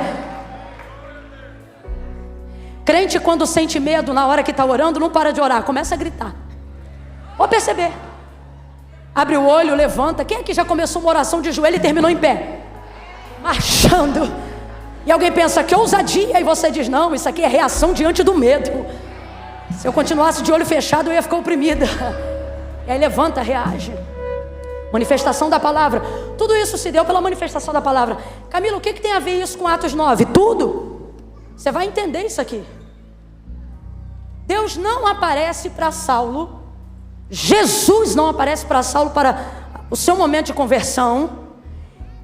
Crente, quando sente medo na hora que está orando, não para de orar, começa a gritar. Pode perceber. Abre o olho, levanta. Quem aqui já começou uma oração de joelho e terminou em pé? Marchando. E alguém pensa, que ousadia. E você diz, não, isso aqui é reação diante do medo. Se eu continuasse de olho fechado, eu ia ficar oprimida. E aí levanta, reage. Manifestação da palavra. Tudo isso se deu pela manifestação da palavra. Camila, o que tem a ver isso com Atos 9? Tudo. Você vai entender isso aqui. Deus não aparece para Saulo. Jesus não aparece para Saulo para o seu momento de conversão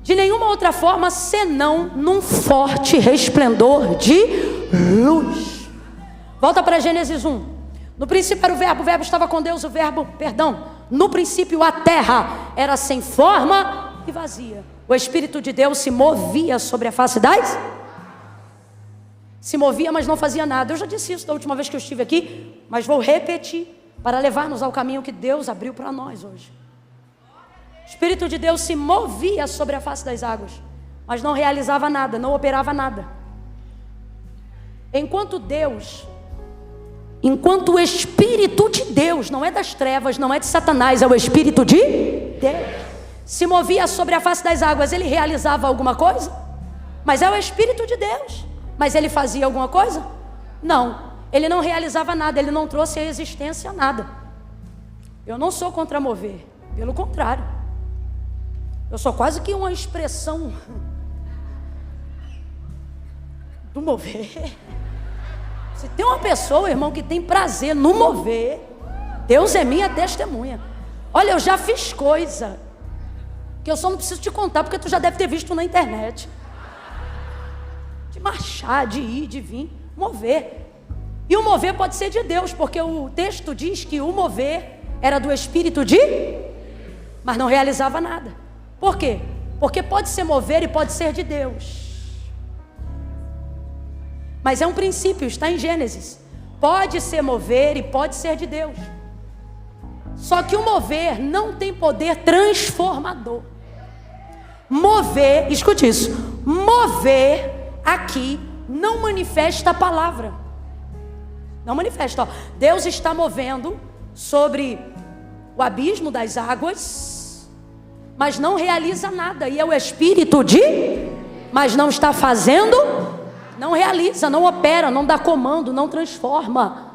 de nenhuma outra forma senão num forte resplendor de luz. Volta para Gênesis 1. No princípio era o verbo estava com Deus, no princípio a terra era sem forma e vazia. O Espírito de Deus se movia sobre a face das... Se movia, mas não fazia nada. Eu já disse isso da última vez que eu estive aqui, mas vou repetir para levar-nos ao caminho que Deus abriu para nós hoje. O Espírito de Deus se movia sobre a face das águas, mas não realizava nada, não operava nada. Enquanto o Espírito de Deus, não é das trevas, não é de Satanás, é o Espírito de Deus, se movia sobre a face das águas, ele realizava alguma coisa? Mas é o Espírito de Deus. Mas ele fazia alguma coisa? Não, ele não realizava nada, ele não trouxe à existência nada. Eu não sou contra mover, pelo contrário. Eu sou quase que uma expressão do mover. Se tem uma pessoa, irmão, que tem prazer no mover, Deus é minha testemunha. Olha, eu já fiz coisa que eu só não preciso te contar, porque tu já deve ter visto na internet. De marchar, de ir, de vir, mover. E o mover pode ser de Deus, porque o texto diz que o mover era do Espírito de... mas não realizava nada. Por quê? Porque pode ser mover e pode ser de Deus. Mas é um princípio, está em Gênesis. Pode ser mover e pode ser de Deus. Só que o mover não tem poder transformador. Mover, escute isso, mover aqui não manifesta a palavra. Não manifesta, ó. Deus está movendo sobre o abismo das águas, mas não realiza nada. E é o Espírito de... mas não está fazendo, não realiza, não opera, não dá comando, não transforma.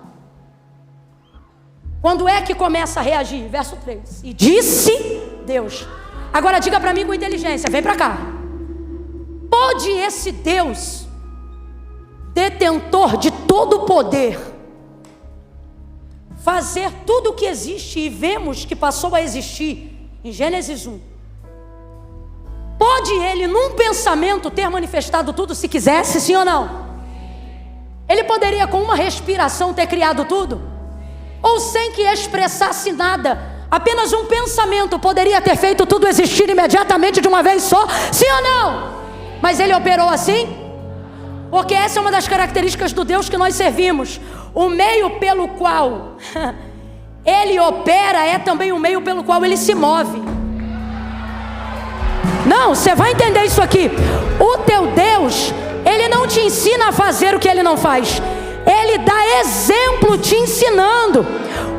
Quando é que começa a reagir? Verso 3. E disse Deus. Agora diga para mim com inteligência, vem para cá. Pode esse Deus, detentor de todo o poder, fazer tudo o que existe e vemos que passou a existir em Gênesis 1? Pode ele num pensamento ter manifestado tudo se quisesse, sim ou não? Ele poderia com uma respiração ter criado tudo? Ou sem que expressasse nada, apenas um pensamento poderia ter feito tudo existir imediatamente de uma vez só? Sim ou não? Mas ele operou assim? Porque essa é uma das características do Deus que nós servimos. O meio pelo qual ele opera é também o meio pelo qual ele se move. Não, você vai entender isso aqui. O teu Deus, ele não te ensina a fazer o que ele não faz. Ele dá exemplo te ensinando.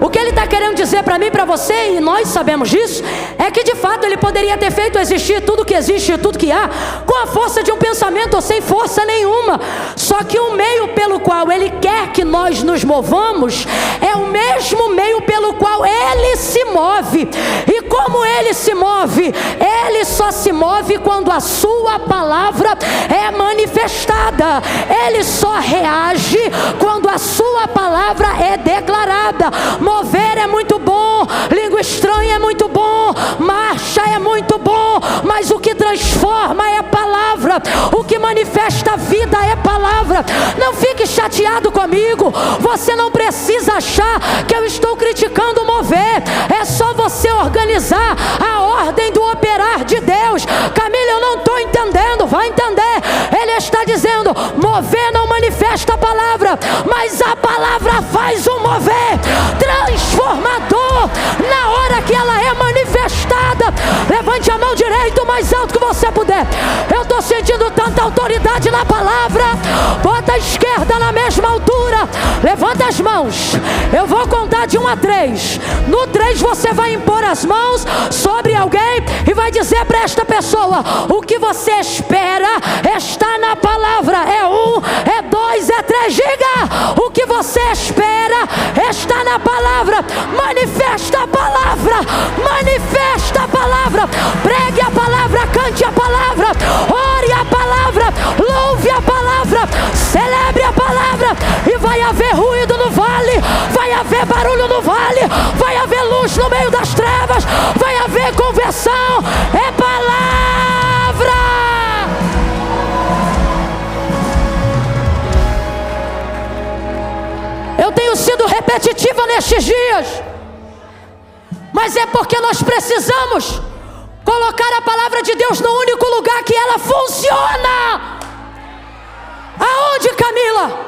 O que ele está querendo dizer para mim e para você, e nós sabemos disso, é que de fato ele poderia ter feito existir tudo que existe e tudo que há com a força de um pensamento ou sem força nenhuma. Só que o meio pelo qual ele quer que nós nos movamos é o mesmo meio pelo qual ele se move. E como ele se move? Ele só se move quando a sua palavra é manifestada. Ele só reage quando a sua palavra é declarada. Mover é muito bom, língua estranha é muito bom, marcha é muito bom, mas o que transforma é a palavra, o que manifesta a vida é a palavra. Não fique chateado comigo, você não precisa achar que eu estou criticando o mover, é só você organizar a ordem do operar de Deus. Camila, eu não estou entendendo, vai entender. Ele está dizendo, mover não manifesta a palavra, mas a palavra faz o mover transformador na hora que ela é manifestada. Levante a mão direita o mais alto que você puder. Eu estou sentindo tanta autoridade na palavra. Bota a esquerda na mesma altura, levanta as mãos. Eu vou contar de 1 a 3. No 3 você vai impor as mãos sobre alguém e vai dizer para esta pessoa: o que você espera está na palavra. É 1, é 2, é 3. Diga: o que você espera está na palavra. Manifesta a palavra, manifesta a palavra, pregue a palavra, cante a palavra, ore a palavra, louve a palavra, celebre a palavra. E vai haver ruído no vale, vai haver barulho no vale, vai haver luz no meio das trevas, vai haver conversão. É palavra. Eu tenho sido repetitiva nestes dias, mas é porque nós precisamos colocar a palavra de Deus no único lugar que ela funciona. Aonde, Camila?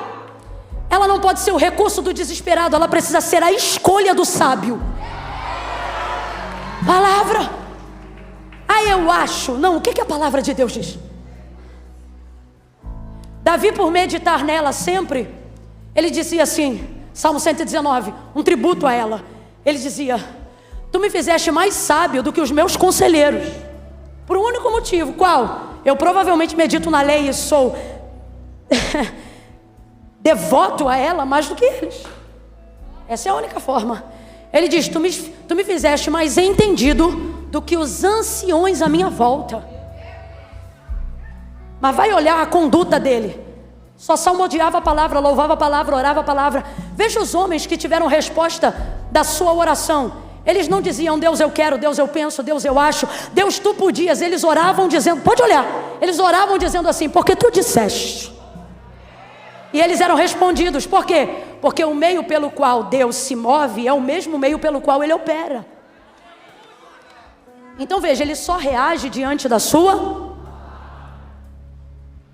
Ela não pode ser o recurso do desesperado, ela precisa ser a escolha do sábio. Palavra. Eu acho. Não, o que a palavra de Deus diz? Davi, por meditar nela sempre, ele dizia assim, Salmo 119, um tributo a ela. Ele dizia: tu me fizeste mais sábio do que os meus conselheiros. Por um único motivo. Qual? Eu provavelmente medito na lei e sou devoto a ela mais do que eles. Essa é a única forma. Ele diz: tu me fizeste mais entendido do que os anciões à minha volta. Mas vai olhar a conduta dele. Só salmodiava a palavra, louvava a palavra, orava a palavra. Veja os homens que tiveram resposta da sua oração. Eles não diziam: Deus eu quero, Deus eu penso, Deus eu acho, Deus tu podias. Eles oravam dizendo, pode olhar, eles oravam dizendo assim: porque tu disseste. E eles eram respondidos. Por quê? Porque o meio pelo qual Deus se move é o mesmo meio pelo qual Ele opera. Então veja, Ele só reage diante da sua.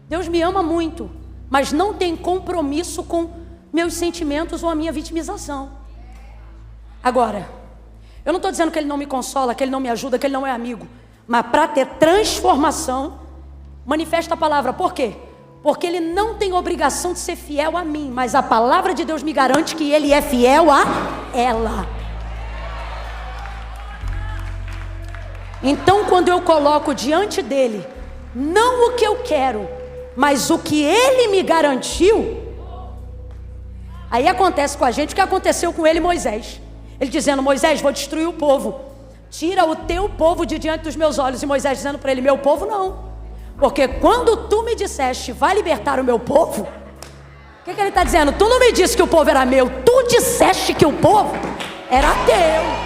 Deus me ama muito, mas não tem compromisso com meus sentimentos ou a minha vitimização. Agora, eu não estou dizendo que Ele não me consola, que Ele não me ajuda, que Ele não é amigo. Mas para ter transformação, manifesta a palavra. Por quê? Porque Ele não tem obrigação de ser fiel a mim, mas a palavra de Deus me garante que Ele é fiel a ela. Então, quando eu coloco diante dEle, não o que eu quero, mas o que Ele me garantiu, aí acontece com a gente o que aconteceu com ele e Moisés. Ele dizendo: Moisés, vou destruir o povo, tira o teu povo de diante dos meus olhos. E Moisés dizendo para ele: meu povo não, porque quando tu me disseste, vai libertar o meu povo, o que ele está dizendo? Tu não me disse que o povo era meu, tu disseste que o povo era teu.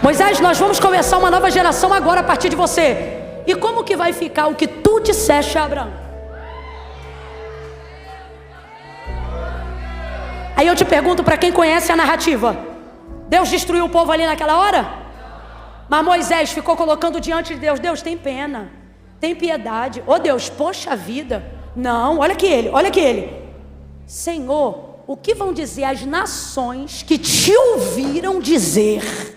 Moisés, nós vamos começar uma nova geração agora a partir de você. E como que vai ficar o que tu disseste a Abraão? Aí eu te pergunto, para quem conhece a narrativa, Deus destruiu o povo ali naquela hora? Mas Moisés ficou colocando diante de Deus: Deus, tem pena, tem piedade. Ô Deus, poxa vida. Não, olha que ele. Senhor, o que vão dizer as nações que te ouviram dizer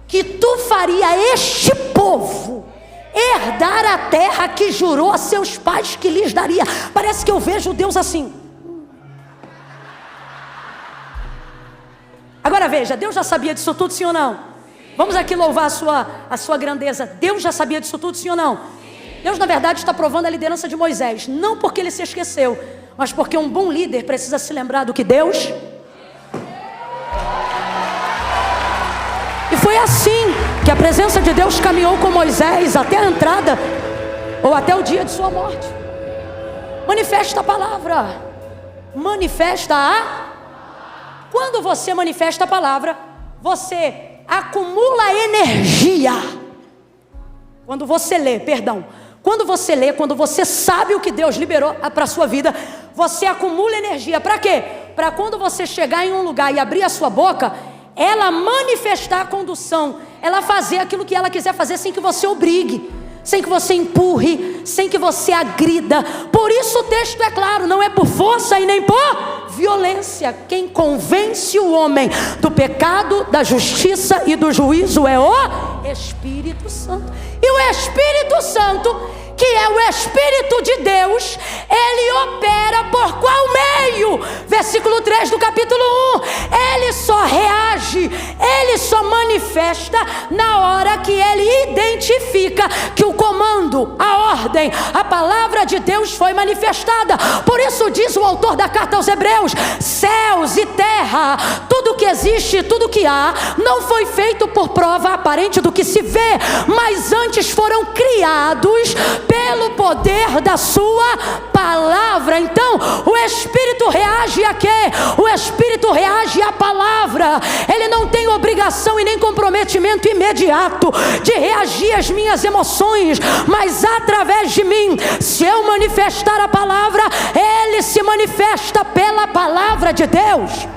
que tu faria este povo herdar a terra que jurou a seus pais que lhes daria? Parece que eu vejo Deus assim. Agora veja, Deus já sabia disso tudo, sim ou não? Vamos aqui louvar a sua grandeza. Deus já sabia disso tudo, sim ou não? Deus na verdade está provando a liderança de Moisés, não porque ele se esqueceu, mas porque um bom líder precisa se lembrar do que Deus. E foi assim que a presença de Deus caminhou com Moisés até a entrada, ou até o dia de sua morte. Manifesta a palavra. Quando você manifesta a palavra, você acumula energia. Quando você lê, quando você sabe o que Deus liberou para a sua vida, você acumula energia. Para quê? Para quando você chegar em um lugar e abrir a sua boca, ela manifestar a condução, ela fazer aquilo que ela quiser fazer sem que você obrigue, sem que você empurre, sem que você agrida. Por isso o texto é claro: não é por força e nem por violência. Quem convence o homem do pecado, da justiça e do juízo é o Espírito Santo. E o Espírito Santo, que é o Espírito de Deus, ele opera por qual meio? Versículo 3 do capítulo 1. Ele só reage, ele só manifesta na hora que ele identifica que o comando, a ordem, a palavra de Deus foi manifestada. Por isso diz o autor da carta aos Hebreus: céus e terra, tudo que existe, tudo que há, não foi feito por prova aparente do que se vê, mas antes foram criados pelo poder da sua palavra. Então o Espírito reage a quê? O Espírito reage à palavra. Ele não tem obrigação e nem comprometimento imediato de reagir às minhas emoções, mas através de mim, se eu manifestar a palavra, ele se manifesta pela palavra de Deus.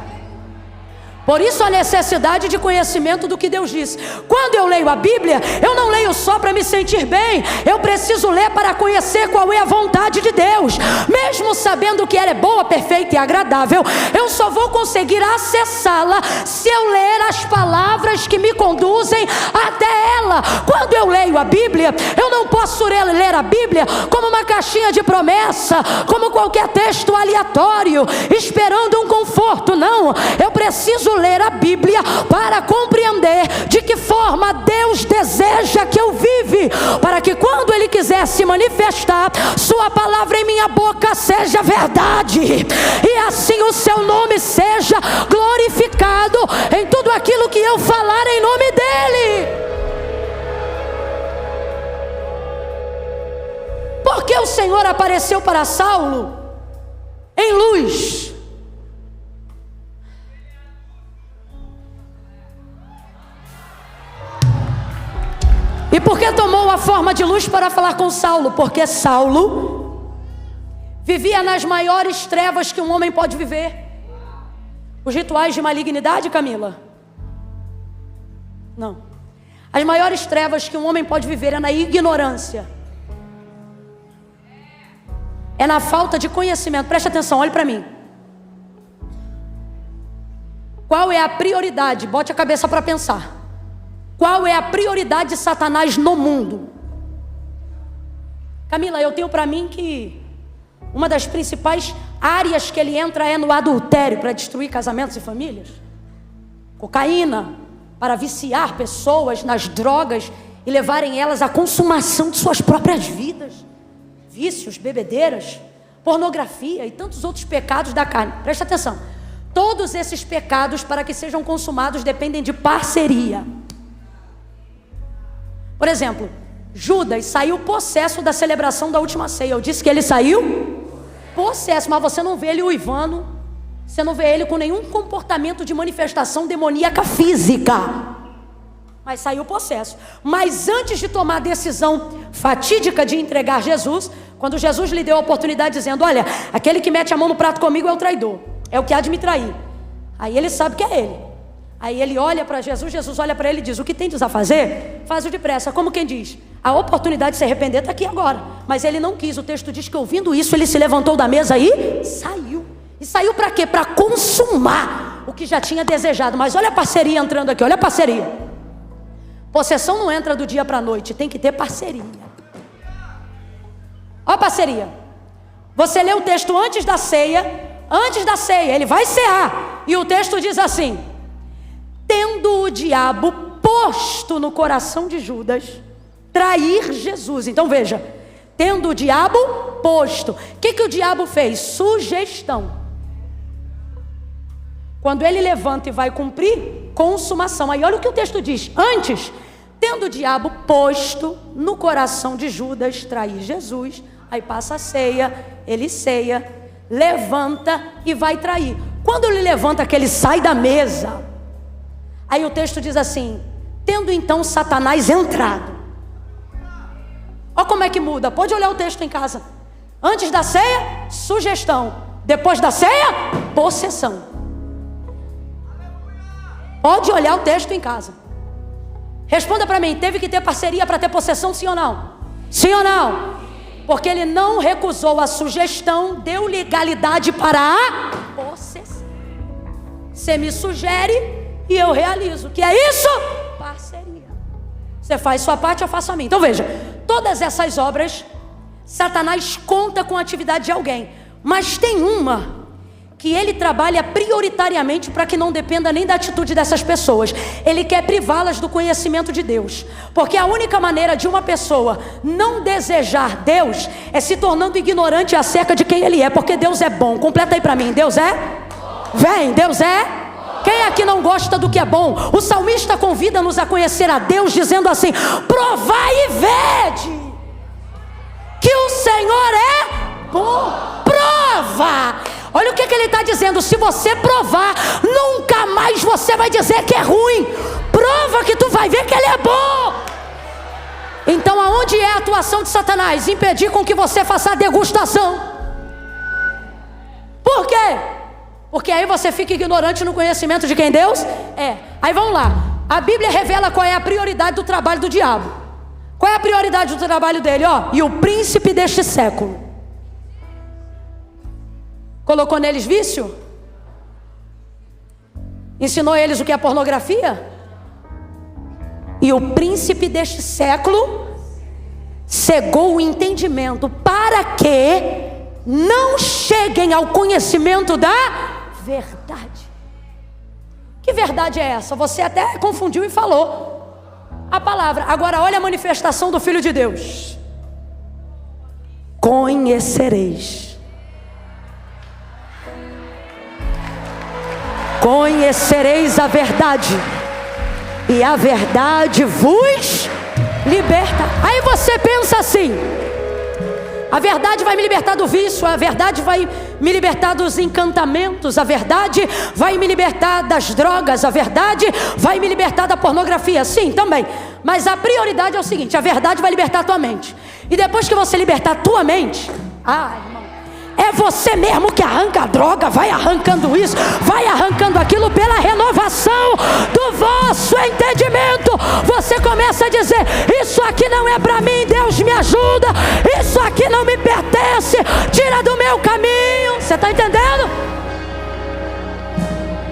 Por isso a necessidade de conhecimento do que Deus disse. Quando eu leio a Bíblia, eu não leio só para me sentir bem, eu preciso ler para conhecer qual é a vontade de Deus. Mesmo sabendo que ela é boa, perfeita e agradável, eu só vou conseguir acessá-la se eu ler as palavras que me conduzem até ela. Quando eu leio a Bíblia, eu não posso ler a Bíblia como uma caixinha de promessa, como qualquer texto aleatório, esperando um conforto. Não, eu preciso ler a Bíblia para compreender de que forma Deus deseja que eu vive, para que quando Ele quiser se manifestar, sua palavra em minha boca seja verdade, e assim o seu nome seja glorificado em tudo aquilo que eu falar em nome dEle. Porque o Senhor apareceu para Saulo em luz. E por que tomou a forma de luz para falar com Saulo? Porque Saulo vivia nas maiores trevas que um homem pode viver. Os rituais de malignidade, Camila? Não. As maiores trevas que um homem pode viver é na ignorância, é na falta de conhecimento. Preste atenção, olhe para mim. Qual é a prioridade? Bote a cabeça para pensar. Qual é a prioridade de Satanás no mundo? Camila, eu tenho para mim que uma das principais áreas que ele entra é no adultério, para destruir casamentos e famílias. Cocaína, para viciar pessoas nas drogas e levarem elas à consumação de suas próprias vidas. Vícios, bebedeiras, pornografia e tantos outros pecados da carne. Presta atenção. Todos esses pecados, para que sejam consumados, dependem de parceria. Por exemplo, Judas saiu possesso da celebração da última ceia. Eu disse que ele saiu possesso, mas você não vê ele uivando, você não vê ele com nenhum comportamento de manifestação demoníaca física, mas saiu possesso. Mas antes de tomar a decisão fatídica de entregar Jesus, quando Jesus lhe deu a oportunidade dizendo: olha, aquele que mete a mão no prato comigo é o traidor. É o que há de me trair. Aí ele sabe que é ele. Aí ele olha para Jesus, Jesus olha para ele e diz: o que tendes a fazer, faz-o depressa. Como quem diz, a oportunidade de se arrepender está aqui agora. Mas ele não quis. O texto diz que ouvindo isso, ele se levantou da mesa e saiu. E saiu para quê? Para consumar o que já tinha desejado. Mas olha a parceria entrando aqui, olha a parceria. Possessão não entra do dia para a noite, tem que ter parceria. Olha a parceria. Você lê o texto antes da ceia, ele vai cear. E o texto diz assim: tendo o diabo posto no coração de Judas trair Jesus. Então veja, tendo o diabo posto. O que o diabo fez? Sugestão. Quando ele levanta e vai cumprir, consumação. Aí olha o que o texto diz. Antes, tendo o diabo posto no coração de Judas trair Jesus. Aí passa a ceia, ele ceia, levanta e vai trair. Quando ele levanta, que ele sai da mesa, aí o texto diz assim: tendo então Satanás entrado. Olha como é que muda, pode olhar o texto em casa. Antes da ceia, sugestão. Depois da ceia, possessão. Pode olhar o texto em casa. Responda para mim, teve que ter parceria para ter possessão, sim ou não? Sim ou não? Porque ele não recusou a sugestão, deu legalidade para a possessão. Você me sugere e eu realizo. Que é isso? Parceria. Você faz sua parte, eu faço a minha. Então veja, todas essas obras, Satanás conta com a atividade de alguém. Mas tem uma que ele trabalha prioritariamente para que não dependa nem da atitude dessas pessoas. Ele quer privá-las do conhecimento de Deus. Porque a única maneira de uma pessoa não desejar Deus é se tornando ignorante acerca de quem Ele é. Porque Deus é bom. Completa aí para mim. Deus é? Vem, Deus é? Quem aqui não gosta do que é bom? O salmista convida-nos a conhecer a Deus dizendo assim: provai e vede que o Senhor é bom. Prova. Olha o que ele está dizendo: se você provar, nunca mais você vai dizer que é ruim. Prova que tu vai ver que ele é bom. Então aonde é a atuação de Satanás? Impedir com que você faça a degustação. Por quê? Porque aí você fica ignorante no conhecimento de quem Deus é. Aí vamos lá, a Bíblia revela qual é a prioridade do trabalho do diabo. Qual é a prioridade do trabalho dele? E o príncipe deste século. Colocou neles vício? Ensinou eles o que é pornografia? E o príncipe deste século cegou o entendimento para que não cheguem ao conhecimento da verdade. Que verdade é essa? Você até confundiu e falou a palavra. Agora olha a manifestação do Filho de Deus. Conhecereis. Conhecereis a verdade, e a verdade vos liberta. Aí você pensa assim: a verdade vai me libertar do vício, a verdade vai me libertar dos encantamentos, a verdade vai me libertar das drogas, a verdade vai me libertar da pornografia. Sim, também. Mas a prioridade é o seguinte: a verdade vai libertar a tua mente. E depois que você libertar a tua mente, irmão, é você mesmo que arranca a droga, vai arrancando isso, vai arrancando aquilo pela renovação do vosso entendimento. Você começa a dizer: isso aqui não é para mim, Deus me ajuda, isso aqui não me pertence, tira do meu caminho. Você está entendendo?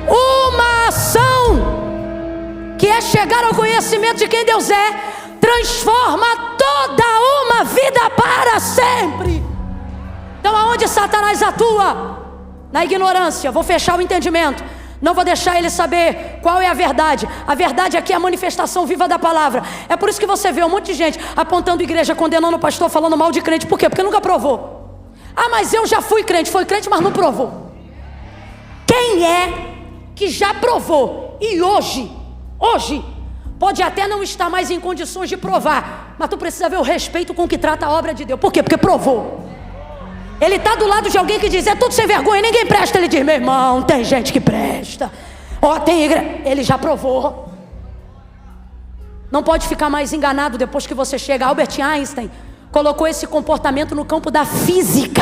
Uma ação que é chegar ao conhecimento de quem Deus é, transforma toda uma vida para sempre. Então aonde Satanás atua? Na ignorância. Vou fechar o entendimento, não vou deixar ele saber qual é a verdade. A verdade aqui é a manifestação viva da palavra. É por isso que você vê um monte de gente apontando igreja, condenando o pastor, falando mal de crente. Por quê? Porque nunca provou. Mas eu já fui crente. Foi crente, mas não provou. Quem é que já provou e hoje pode até não estar mais em condições de provar, mas tu precisa ver o respeito com que trata a obra de Deus? Por quê? Porque provou. Ele está do lado de alguém que diz: é tudo sem vergonha, ninguém presta. Ele diz: meu irmão, tem gente que presta. Tem igreja. Ele já provou. Não pode ficar mais enganado depois que você chega. Albert Einstein colocou esse comportamento no campo da física.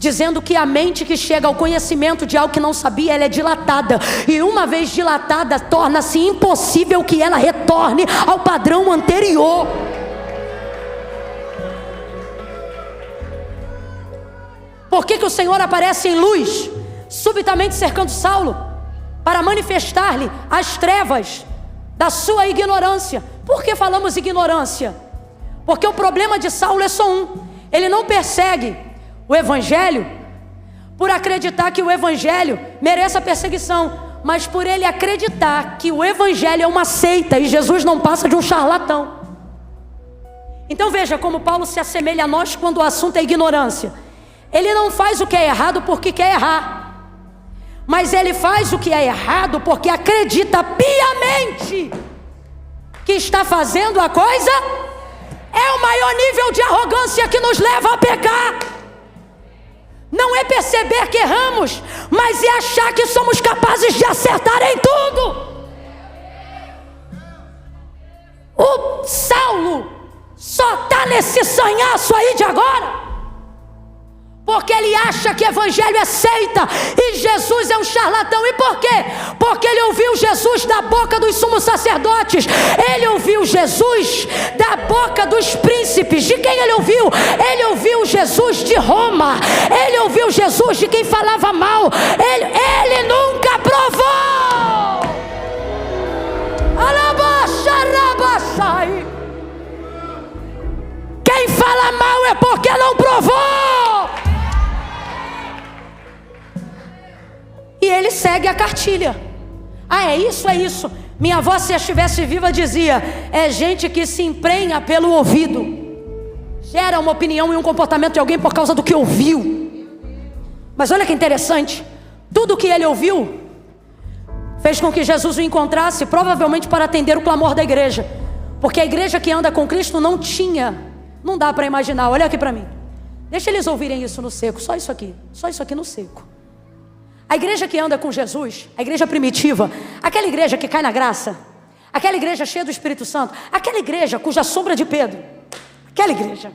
dizendo que a mente que chega ao conhecimento de algo que não sabia, ela é dilatada, e uma vez dilatada, torna-se impossível que ela retorne ao padrão anterior. Por que o Senhor aparece em luz, subitamente cercando Saulo, para manifestar-lhe as trevas da sua ignorância? Por que falamos ignorância? Porque o problema de Saulo é só um: ele não persegue o evangelho por acreditar que o evangelho merece a perseguição, mas por ele acreditar que o evangelho é uma seita e Jesus não passa de um charlatão. Então veja como Paulo se assemelha a nós quando o assunto é ignorância. Ele não faz o que é errado porque quer errar, mas ele faz o que é errado porque acredita piamente que está fazendo a coisa. É o maior nível de arrogância que nos leva a pecar. Não é perceber que erramos, mas é achar que somos capazes de acertar em tudo. O Saulo só está nesse sanhaço aí de agora porque ele acha que evangelho é seita e Jesus é um charlatão. E por quê? Porque ele ouviu Jesus da boca dos sumos sacerdotes, ele ouviu Jesus da boca dos príncipes. De quem ele ouviu? Ele ouviu Jesus de Roma, ele ouviu Jesus de quem falava mal. Ele nunca provou. Quem fala mal é porque não provou. E ele segue a cartilha. Ah, é isso, é isso. Minha avó, se estivesse viva, dizia: é gente que se emprenha pelo ouvido, gera uma opinião e um comportamento de alguém por causa do que ouviu. Mas olha que interessante, tudo que ele ouviu fez com que Jesus o encontrasse, provavelmente para atender o clamor da igreja, porque a igreja que anda com Cristo não dá para imaginar. Olha aqui para mim, deixa eles ouvirem isso no seco, só isso aqui no seco. A igreja que anda com Jesus, a igreja primitiva, aquela igreja que cai na graça, aquela igreja cheia do Espírito Santo, aquela igreja cuja sombra de Pedro, aquela igreja,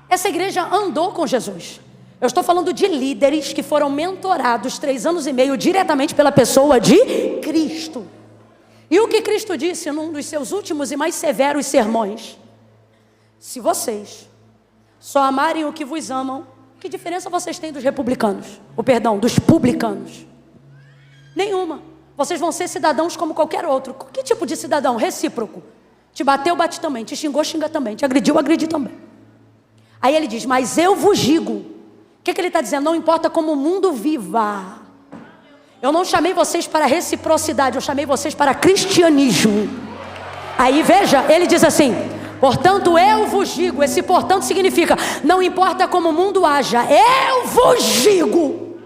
essa igreja andou com Jesus. Eu estou falando de líderes que foram mentorados 3 anos e meio diretamente pela pessoa de Cristo. E o que Cristo disse num dos seus últimos e mais severos sermões: se vocês só amarem o que vos amam, que diferença vocês têm dos republicanos? Dos publicanos? Nenhuma. Vocês vão ser cidadãos como qualquer outro. Que tipo de cidadão? Recíproco. Te bateu, bate também. Te xingou, xinga também. Te agrediu, agride também. Aí ele diz: mas eu vos digo. O que ele está dizendo? Não importa como o mundo viva. Eu não chamei vocês para reciprocidade, eu chamei vocês para cristianismo. Aí veja, ele diz assim: portanto eu vos digo. Esse portanto significa: não importa como o mundo haja, eu vos digo,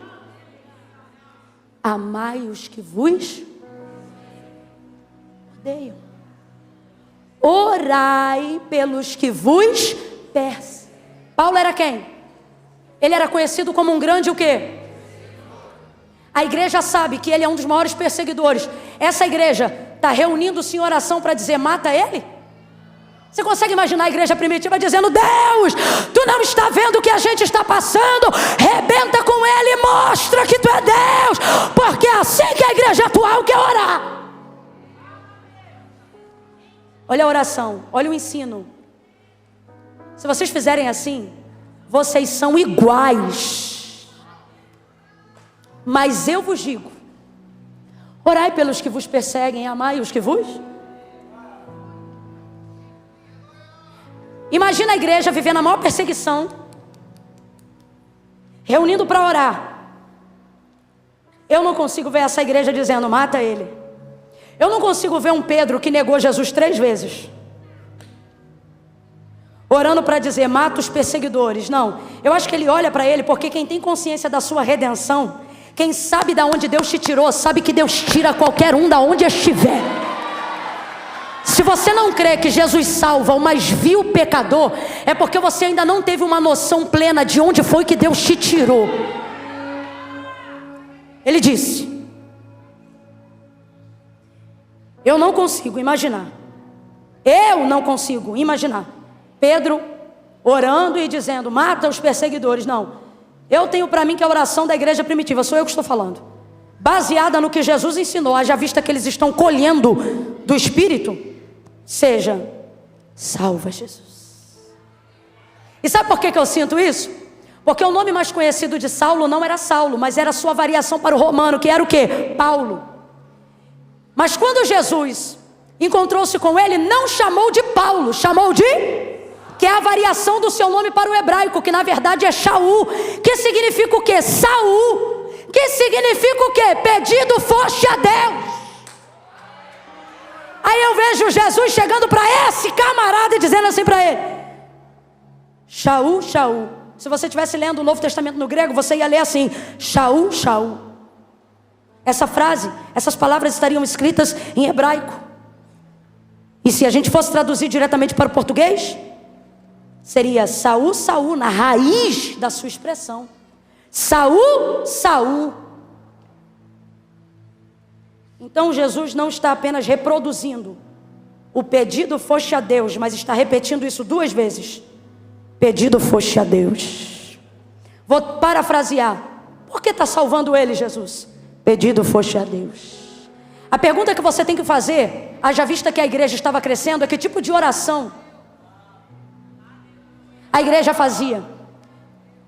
amai os que vos odeiam, orai pelos que vos perseguem. Paulo era quem? Ele era conhecido como um grande o quê? A igreja sabe que ele é um dos maiores perseguidores. Essa igreja está reunindo-se em oração para dizer: mata ele? Você consegue imaginar a igreja primitiva dizendo: Deus, tu não está vendo o que a gente está passando? Rebenta com ele e mostra que tu é Deus, porque é assim que a igreja atual quer orar. Olha a oração, olha o ensino. Se vocês fizerem assim, vocês são iguais. Mas eu vos digo: orai pelos que vos perseguem, amai os que vos. Imagina a igreja vivendo a maior perseguição, reunindo para orar. Eu não consigo ver essa igreja dizendo: mata ele. Eu não consigo ver um Pedro que negou Jesus 3 vezes, orando para dizer: mata os perseguidores. Não, eu acho que ele olha para ele, porque quem tem consciência da sua redenção, quem sabe da onde Deus te tirou, sabe que Deus tira qualquer um da onde estiver. Se você não crê que Jesus salva o mais vil pecador, é porque você ainda não teve uma noção plena de onde foi que Deus te tirou. Ele disse: eu não consigo imaginar Pedro orando e dizendo, mata os perseguidores. Não. Eu tenho para mim que a oração da igreja primitiva, sou eu que estou falando, baseada no que Jesus ensinou, haja vista que eles estão colhendo do Espírito, seja, salva Jesus. E sabe por que eu sinto isso? Porque o nome mais conhecido de Saulo não era Saulo, mas era sua variação para o romano, que era o quê? Paulo. Mas quando Jesus encontrou-se com ele, não chamou de Paulo, chamou de... que é a variação do seu nome para o hebraico, que na verdade é Shaul, que significa o quê? Saul, que significa o quê? Pedido foste a Deus. Aí eu vejo Jesus chegando para esse camarada e dizendo assim para ele, Shaul, Shaul. Se você estivesse lendo o Novo Testamento no grego, você ia ler assim, Shaul, Shaul. Essa frase, essas palavras estariam escritas em hebraico. E se a gente fosse traduzir diretamente para o português, seria Saul, Saul, na raiz da sua expressão. Saul, Saul. Então Jesus não está apenas reproduzindo o pedido foste a Deus, mas está repetindo isso 2 vezes. Pedido foste a Deus. Vou parafrasear. Por que está salvando ele, Jesus? Pedido foste a Deus. A pergunta que você tem que fazer, haja vista que a igreja estava crescendo, é que tipo de oração a igreja fazia?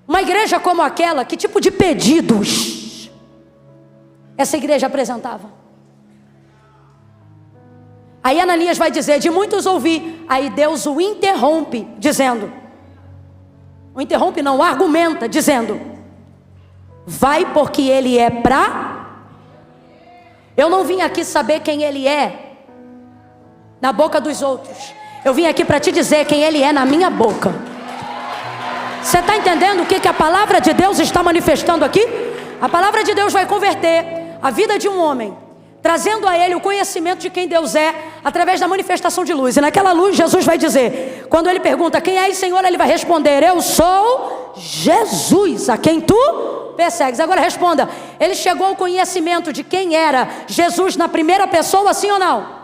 Uma igreja como aquela, que tipo de pedidos essa igreja apresentava? Aí Ananias vai dizer, de muitos ouvi. Aí Deus o interrompe, dizendo, o interrompe não, o argumenta, dizendo, vai porque ele é pra... Eu não vim aqui saber quem ele é na boca dos outros. Eu vim aqui para te dizer quem ele é na minha boca. Você está entendendo o que a palavra de Deus está manifestando aqui? A palavra de Deus vai converter a vida de um homem, trazendo a ele o conhecimento de quem Deus é, através da manifestação de luz. E naquela luz Jesus vai dizer, quando ele pergunta, quem és, Senhor? Ele vai responder, eu sou Jesus, a quem tu persegues. Agora responda, ele chegou ao conhecimento de quem era Jesus na primeira pessoa, sim ou não?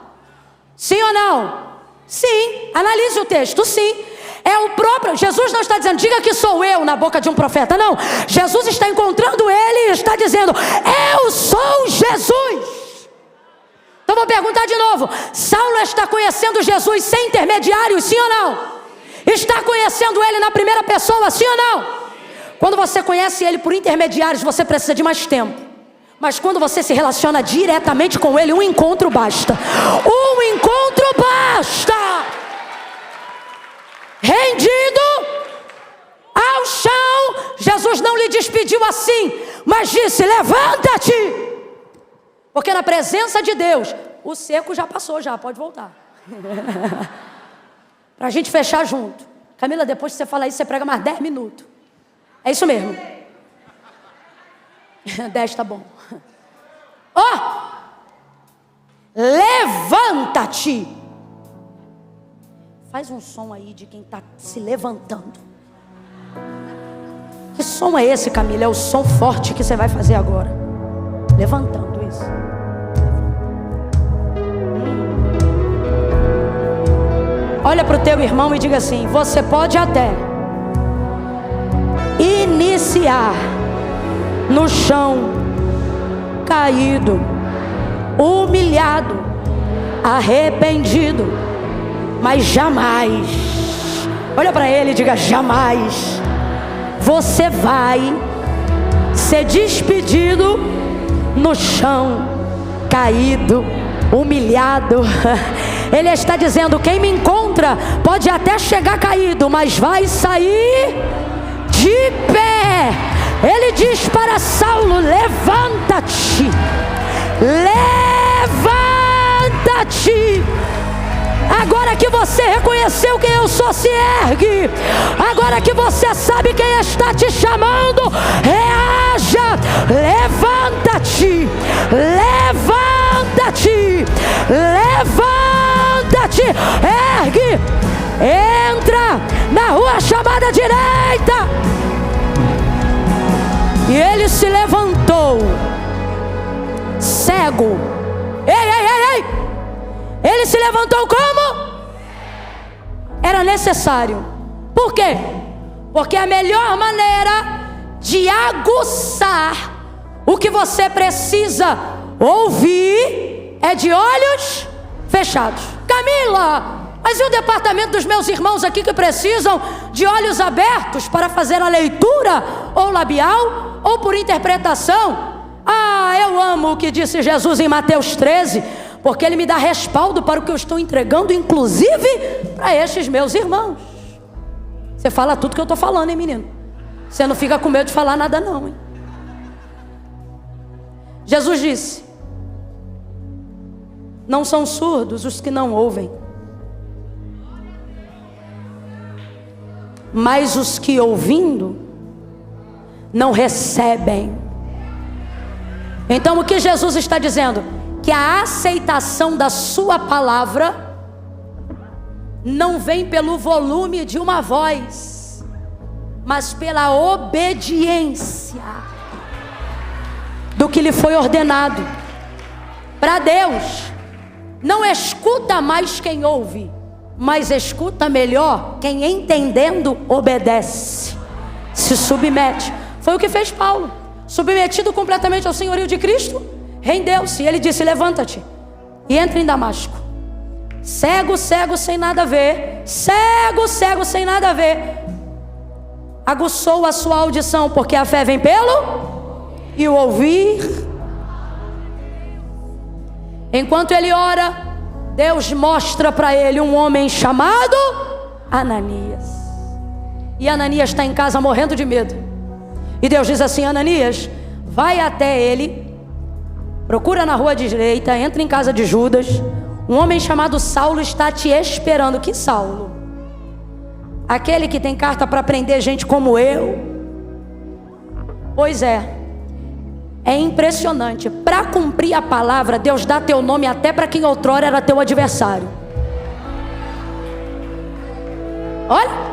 Sim ou não? Sim, analise o texto, sim. É o próprio, Jesus não está dizendo, diga que sou eu na boca de um profeta, não. Jesus está encontrando ele e está dizendo, eu sou Jesus. Então vou perguntar de novo, Saulo está conhecendo Jesus sem intermediários, sim ou não? Está conhecendo ele na primeira pessoa, sim ou não? Quando você conhece ele por intermediários, você precisa de mais tempo. Mas quando você se relaciona diretamente com ele, um encontro basta. Um encontro basta. Rendido ao chão, Jesus não lhe despediu assim, mas disse, levanta-te. Porque na presença de Deus, o seco já passou, já pode voltar. Para a gente fechar junto. Camila, depois que você fala isso, você prega mais 10 minutos. É isso mesmo. 10 tá bom. Levanta-te. Faz um som aí de quem está se levantando. Que som é esse, Camila? É o som forte que você vai fazer agora. Levantando isso. Olha para o teu irmão e diga assim, você pode até iniciar no chão, caído, humilhado, arrependido, mas jamais, olha para ele e diga, jamais você vai ser despedido no chão, caído, humilhado. Ele está dizendo, quem me encontra pode até chegar caído, mas vai sair de pé. Ele diz para Saulo, levanta-te, levanta-te. Agora que você reconheceu quem eu sou, se ergue. Agora que você sabe quem está te chamando, reaja. Levanta-te, levanta-te, levanta-te. Ergue, entra na rua chamada direita. E ele se levantou, cego. Ei. Ele se levantou como? Era necessário Por quê? Porque a melhor maneira de aguçar o que você precisa ouvir é de olhos fechados. Camila, mas e o departamento dos meus irmãos aqui que precisam de olhos abertos para fazer a leitura, ou labial, ou por interpretação? Ah, eu amo o que disse Jesus em Mateus 13, porque ele me dá respaldo para o que eu estou entregando, inclusive para estes meus irmãos. Você fala tudo que eu estou falando, hein, menino? Você não fica com medo de falar nada não, hein? Jesus disse: não são surdos os que não ouvem, mas os que ouvindo não recebem. Então o que Jesus está dizendo? Que a aceitação da sua palavra não vem pelo volume de uma voz, mas pela obediência do que lhe foi ordenado. Para Deus, não escuta mais quem ouve, mas escuta melhor quem, entendendo, obedece, se submete. Foi o que fez Paulo, submetido completamente ao senhorio de Cristo, rendeu-se. E ele disse: levanta-te e entra em Damasco. Cego, cego sem nada a ver, cego, cego sem nada a ver, aguçou a sua audição, porque a fé vem pelo e o ouvir. Enquanto ele ora, Deus mostra para ele um homem chamado Ananias. E Ananias está em casa morrendo de medo. E Deus diz assim: Ananias, vai até ele, procura na rua direita, entra em casa de Judas. Um homem chamado Saulo está te esperando. Que Saulo? Aquele que tem carta para prender gente como eu? Pois é. É impressionante. Para cumprir a palavra, Deus dá teu nome até para quem outrora era teu adversário. Olha.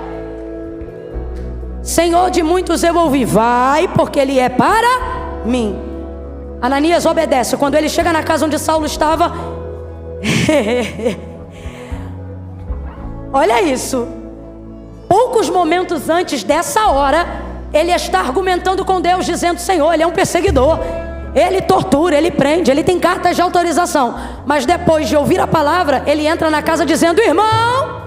Senhor de muitos eu ouvi, vai, porque ele é para mim. Ananias obedece. Quando ele chega na casa onde Saulo estava, olha isso. Poucos momentos antes dessa hora, ele está argumentando com Deus, dizendo: Senhor, ele é um perseguidor, ele tortura, ele prende, ele tem cartas de autorização. Mas depois de ouvir a palavra, ele entra na casa dizendo: irmão,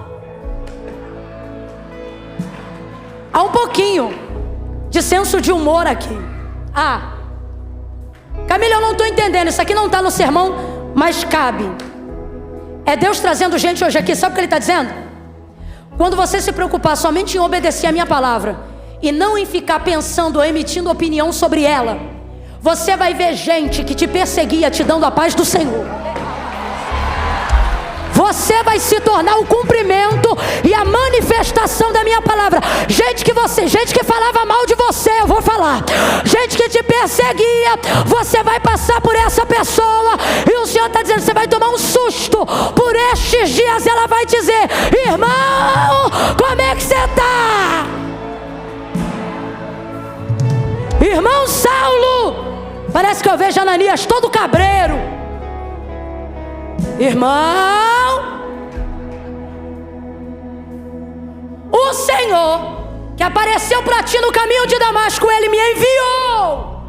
há um pouquinho de senso de humor aqui. Camila, eu não estou entendendo, isso aqui não está no sermão, mas cabe. É Deus trazendo gente hoje aqui. Sabe o que ele está dizendo? Quando você se preocupar somente em obedecer a minha palavra e não em ficar pensando ou emitindo opinião sobre ela, você vai ver gente que te perseguia te dando a paz do Senhor. Você vai se tornar o cumprimento e a manifestação da minha palavra. Gente que falava mal de você, eu vou falar. Gente que te perseguia, você vai passar por essa pessoa, e o Senhor está dizendo: você vai tomar um susto. Por estes dias ela vai dizer: irmão, como é que você está? Irmão Saulo, parece que eu vejo Ananias todo cabreiro. Irmão, o Senhor que apareceu para ti no caminho de Damasco, ele me enviou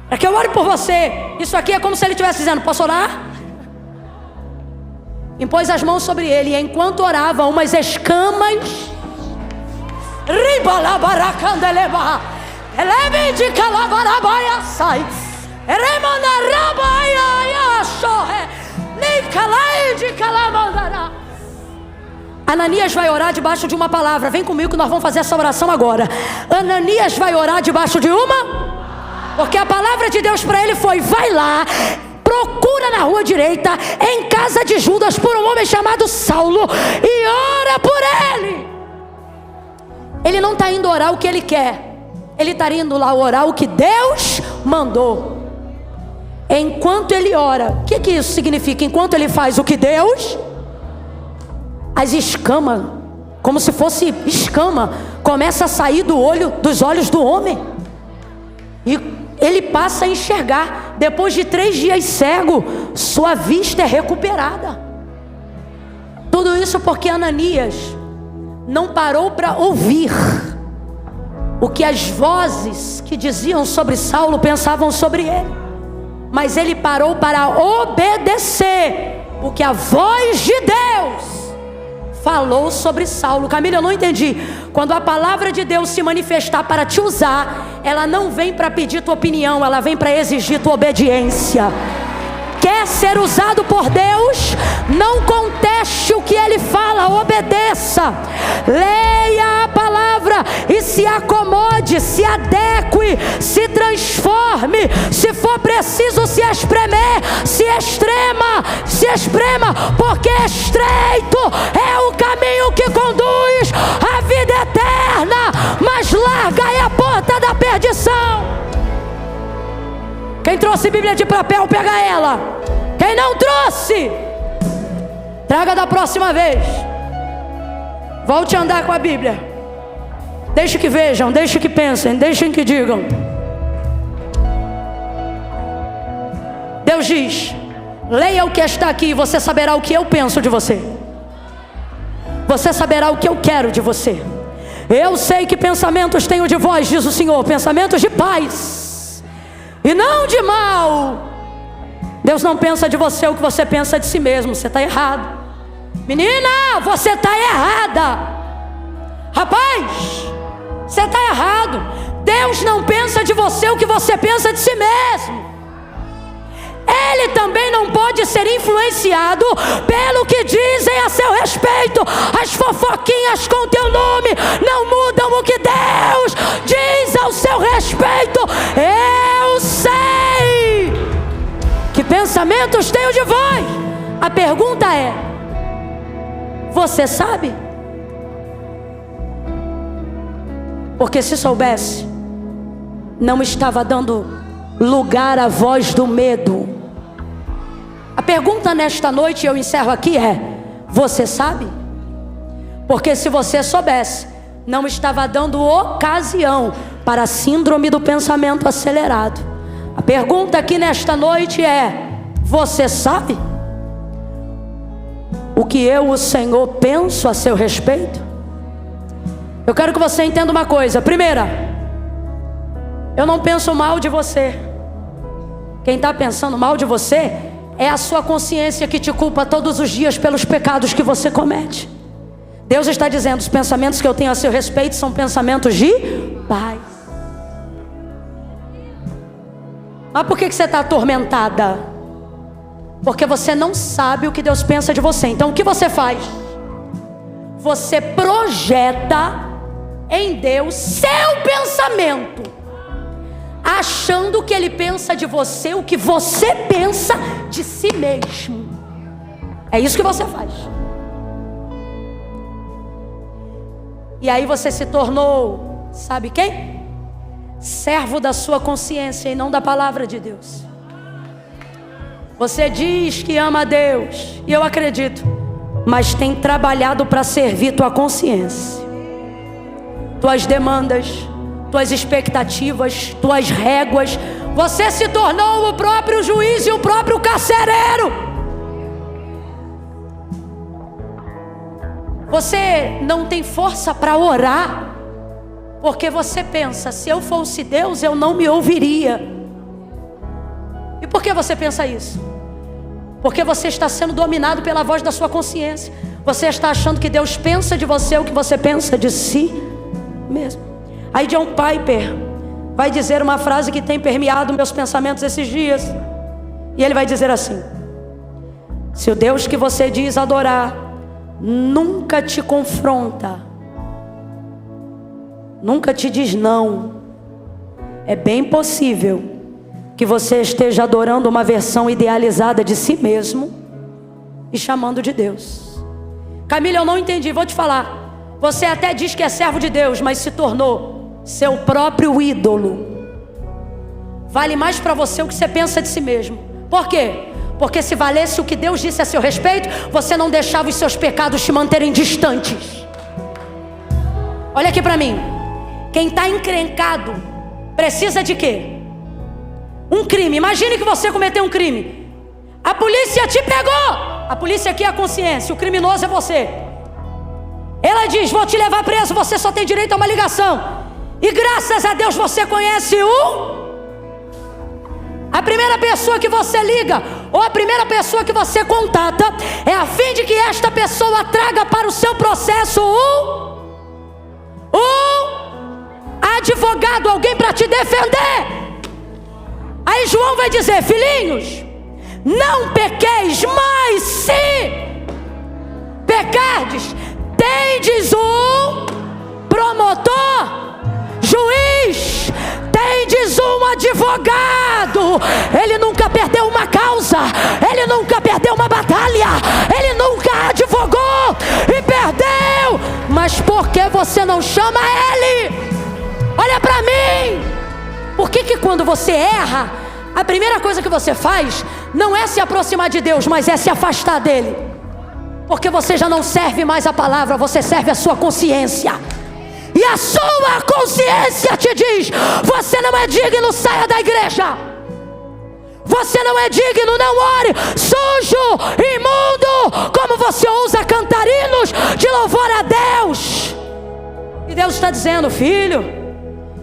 para que eu ore por você. Isso aqui é como se ele estivesse dizendo: posso orar? Impôs as mãos sobre ele, e enquanto orava, umas escamas sai. Ananias vai orar debaixo de uma palavra. Vem comigo que nós vamos fazer essa oração agora. Ananias vai orar debaixo de uma, porque a palavra de Deus para ele foi: vai lá, procura na rua direita, em casa de Judas, por um homem chamado Saulo, e ora por ele. Ele não está indo orar o que ele quer, ele está indo lá orar o que Deus mandou. Enquanto ele ora, o que isso significa? Enquanto ele faz o que Deus, as escamas, como se fosse escama, começa a sair dos olhos do homem, e ele passa a enxergar. Depois de 3 dias cego, sua vista é recuperada. Tudo isso porque Ananias não parou para ouvir o que as vozes que diziam sobre Saulo pensavam sobre ele, mas ele parou para obedecer o que a voz de Deus falou sobre Saulo. Camila, eu não entendi. Quando a palavra de Deus se manifestar para te usar, ela não vem para pedir tua opinião, ela vem para exigir tua obediência. Quer ser usado por Deus? Não conteste o que Ele fala, obedeça. Leia a palavra e se acomode, se adeque, se transforme. Se for preciso se espremer, se esprema, porque estreito é o caminho que conduz à vida eterna, mas larga é a porta da perdição. Quem trouxe Bíblia de papel, pega ela. Quem não trouxe, traga da próxima vez. Volte a andar com a Bíblia. Deixe que vejam, deixe que pensem, deixem que digam. Deus diz: leia o que está aqui e você saberá o que eu penso de você. Você saberá o que eu quero de você. Eu sei que pensamentos tenho de vós, diz o Senhor, pensamentos de paz e não de mal. Deus não pensa de você o que você pensa de si mesmo. Você está errado. Menina, você está errada. Rapaz, você está errado. Deus não pensa de você o que você pensa de si mesmo. Ele também não pode ser influenciado pelo que dizem a seu respeito. As fofoquinhas com teu nome não mudam o que Deus diz ao seu respeito. Eu sei que pensamentos tenho de vós. A pergunta é: você sabe? Porque se soubesse, não estava dando lugar à voz do medo. A pergunta nesta noite, eu encerro aqui, é: você sabe? Porque se você soubesse, não estava dando ocasião para a síndrome do pensamento acelerado. A pergunta aqui nesta noite é: você sabe o que eu, o Senhor, penso a seu respeito? Eu quero que você entenda uma coisa. Primeira, eu não penso mal de você. Quem está pensando mal de você é a sua consciência que te culpa todos os dias pelos pecados que você comete. Deus está dizendo: os pensamentos que eu tenho a seu respeito são pensamentos de paz. Mas por que você está atormentada? Porque você não sabe o que Deus pensa de você. Então o que você faz? Você projeta em Deus seu pensamento, achando que Ele pensa de você o que você pensa de si mesmo. É isso que você faz. E aí você se tornou, sabe quem? Servo da sua consciência e não da palavra de Deus. Você diz que ama a Deus, e eu acredito, mas tem trabalhado para servir tua consciência, tuas demandas, tuas expectativas, tuas réguas. Você se tornou o próprio juiz e o próprio carcereiro. Você não tem força para orar, porque você pensa: se eu fosse Deus, eu não me ouviria. E por que você pensa isso? Porque você está sendo dominado pela voz da sua consciência. Você está achando que Deus pensa de você o que você pensa de si mesmo. Aí John Piper vai dizer uma frase que tem permeado meus pensamentos esses dias. E ele vai dizer assim: se o Deus que você diz adorar nunca te confronta, nunca te diz não, é bem possível que você esteja adorando uma versão idealizada de si mesmo e chamando de Deus. Camila, eu não entendi, vou te falar. Você até diz que é servo de Deus, mas se tornou seu próprio ídolo. Vale mais para você o que você pensa de si mesmo. Por quê? Porque se valesse o que Deus disse a seu respeito, você não deixava os seus pecados te manterem distantes. Olha aqui para mim. Quem está encrencado precisa de quê? Um crime. Imagine que você cometeu um crime. A polícia te pegou. A polícia aqui é a consciência, o criminoso é você. Ela diz: vou te levar preso, você só tem direito a uma ligação. E graças a Deus você conhece a primeira pessoa que você liga, ou a primeira pessoa que você contata, é a fim de que esta pessoa traga para o seu processo advogado, alguém para te defender. Aí João vai dizer: filhinhos, não pequeis, mas se pecardes, tendes um promotor, juiz, tendes um advogado. Ele nunca perdeu uma causa, ele nunca perdeu uma batalha, ele nunca advogou e perdeu. Mas por que você não chama ele? Olha para mim. Por que quando você erra, a primeira coisa que você faz não é se aproximar de Deus, mas é se afastar dele? Porque você já não serve mais a palavra, você serve a sua consciência. E a sua consciência te diz: você não é digno, saia da igreja. Você não é digno, não ore. Sujo, imundo, como você ousa cantar hinos de louvor a Deus. E Deus está dizendo: filho,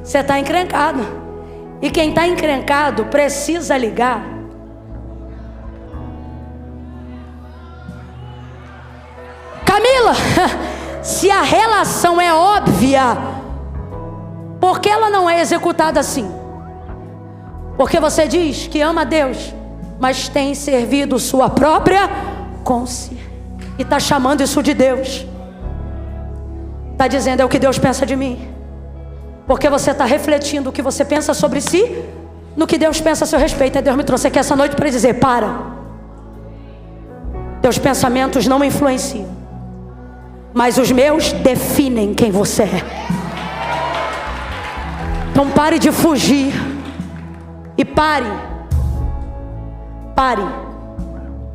você está encrencado. E quem está encrencado precisa ligar. Camila, se a relação é óbvia, por que ela não é executada assim? Porque você diz que ama a Deus, mas tem servido sua própria consciência. E está chamando isso de Deus. Está dizendo: é o que Deus pensa de mim. Porque você está refletindo o que você pensa sobre si no que Deus pensa a seu respeito. E Deus me trouxe aqui essa noite para dizer: para. Teus pensamentos não me influenciam, mas os meus definem quem você é. Então pare de fugir. E pare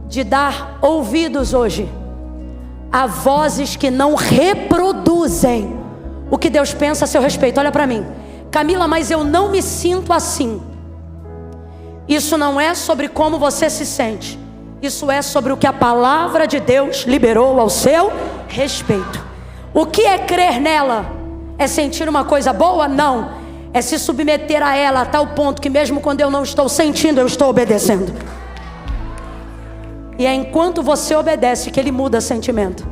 de dar ouvidos hoje a vozes que não reproduzem o que Deus pensa a seu respeito. Olha para mim: Camila, mas eu não me sinto assim. Isso não é sobre como você se sente. Isso é sobre o que a palavra de Deus liberou ao seu respeito. O que é crer nela? É sentir uma coisa boa? Não. É se submeter a ela a tal ponto que mesmo quando eu não estou sentindo, eu estou obedecendo. E é enquanto você obedece que ele muda sentimento,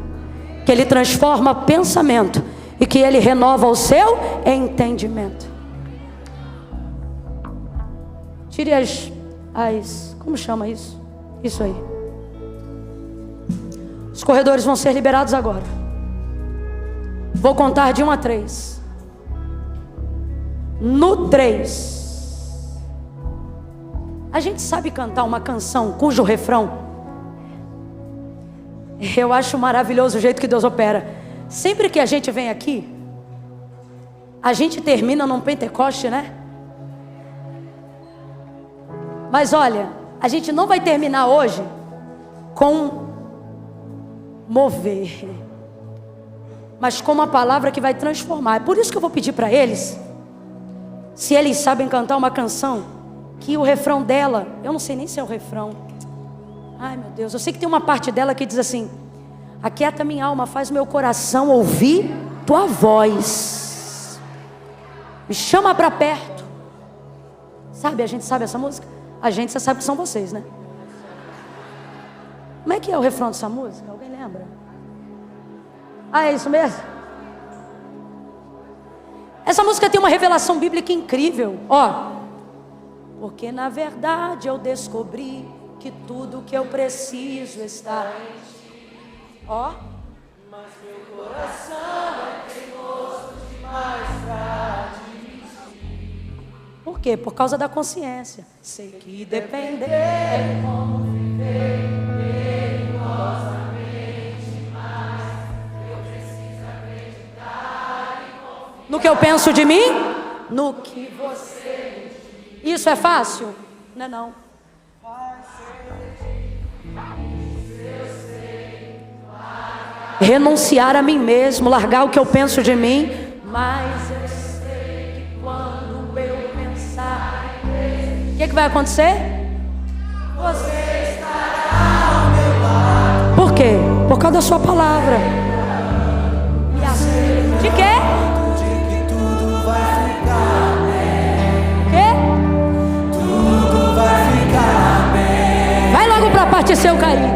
que ele transforma pensamento e que ele renova o seu entendimento. Tire as como chama isso? Isso aí. Os corredores vão ser liberados agora. Vou contar de 1 a 3. No 3, a gente sabe cantar uma canção cujo refrão, eu acho maravilhoso o jeito que Deus opera. Sempre que a gente vem aqui, a gente termina num Pentecoste, né? Mas olha, a gente não vai terminar hoje com mover, mas com uma palavra que vai transformar. É por isso que eu vou pedir para eles, se eles sabem cantar uma canção, que o refrão dela, eu não sei nem se é o refrão. Ai meu Deus, eu sei que tem uma parte dela que diz assim: aquieta minha alma, faz meu coração ouvir tua voz, me chama para perto. Sabe, a gente sabe essa música? A gente, você sabe que são vocês, né? Como é que é o refrão dessa música? Alguém lembra? Ah, é isso mesmo? Essa música tem uma revelação bíblica incrível. Ó, porque na verdade eu descobri que tudo que eu preciso está em ti. Ó, mas meu coração é teimoso demais pra ti. Por quê? Por causa da consciência. Sei que depender é como viver perigosamente, mas eu preciso acreditar e confiar no que eu penso de mim, no que você diz. Isso é fácil? Não é não. Renunciar a mim mesmo, largar o que eu penso de mim, mas eu sei que quando eu pensar em Deus, o que vai acontecer? Você estará ao meu lado. Por quê? Por causa da sua palavra. se eu cair?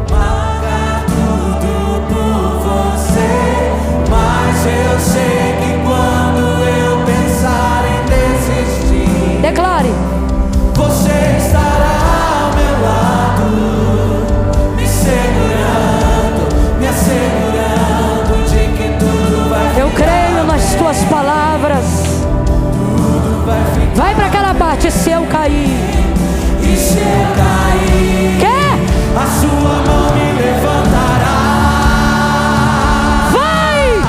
Pagar tudo por você, mas eu sei que quando eu pensar em desistir, Declare. você estará ao meu lado, me segurando, me assegurando de que tudo vai Eu creio nas tuas palavras. Vai para aquela parte, se eu cair. E se eu cair, Quer? a sua mão me levantará. Vai!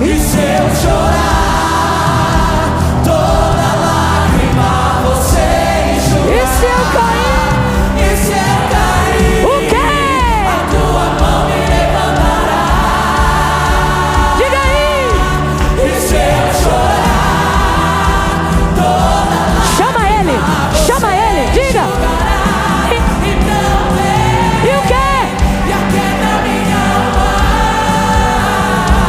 E se eu chorar, toda lágrima você enxugará. E se eu cair? E se eu cair, O quê? a tua mão me levantará. Diga aí! E se eu chorar, toda Chama ele! Chama ele! Diga! então E o quê? e a queda minha alma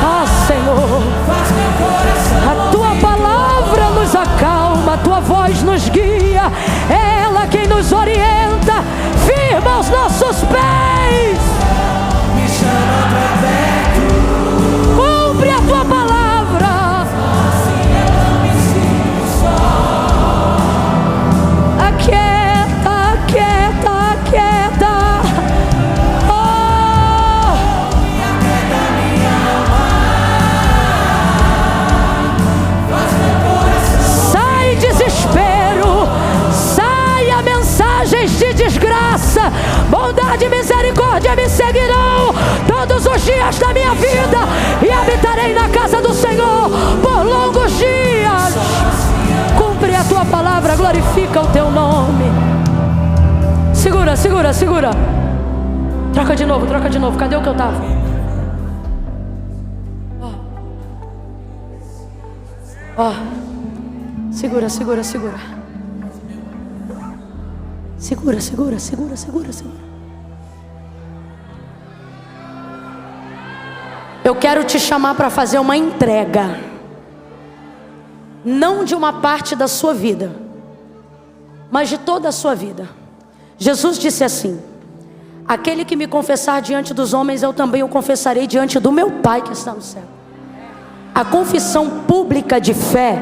Ah, Senhor! faz meu coração. A tua palavra nos acalma, a tua voz nos guia, é ela quem nos orienta, firma os nossos pés. Me chama pra perto, Cumpre a tua palavra. assim eu não me sinto só. Aquieta, aquieta, aquieta. Oh, E a queda minha alma faz meu coração. sai desespero, saia mensagens de desgraça. Bondade e misericórdia me seguirão todos os dias da minha vida, e habitarei na casa do Senhor por longos dias. Cumpre a tua palavra, glorifica o teu nome. Segura, segura, segura. Troca de novo, troca de novo. Cadê o que eu tava? Ó. Segura, segura, segura. Segura, segura, segura, segura, segura. Eu quero te chamar para fazer uma entrega. Não de uma parte da sua vida, mas de toda a sua vida. Jesus disse assim: aquele que me confessar diante dos homens, eu também o confessarei diante do meu Pai que está no céu. A confissão pública de fé,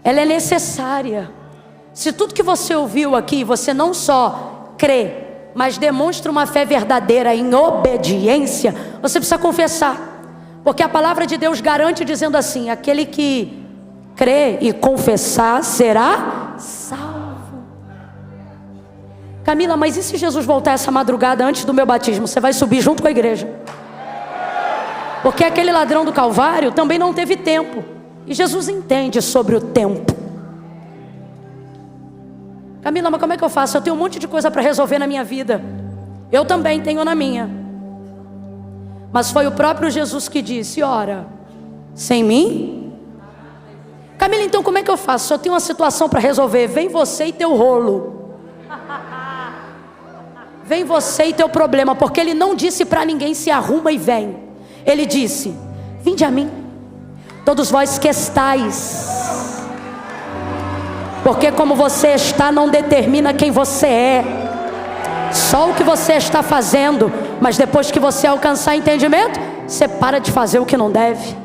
ela é necessária. Se tudo que você ouviu aqui, você não só crê, mas demonstra uma fé verdadeira em obediência, você precisa confessar. Porque a palavra de Deus garante dizendo assim: aquele que crê e confessar será salvo. Camila, mas e se Jesus voltar essa madrugada antes do meu batismo? Você vai subir junto com a igreja. Porque aquele ladrão do Calvário também não teve tempo. E Jesus entende sobre o tempo. Camila, mas como é que eu faço? Eu tenho um monte de coisa para resolver na minha vida. Eu também tenho na minha. Mas foi o próprio Jesus que disse: ora, sem mim? Camila, então como é que eu faço? Se eu tenho uma situação para resolver, vem você e teu rolo. Vem você e teu problema. Porque ele não disse para ninguém: se arruma e vem. Ele disse: vinde a mim, todos vós que estáis. Porque como você está não determina quem você é, só o que você está fazendo. Mas depois que você alcançar entendimento, você para de fazer o que não deve.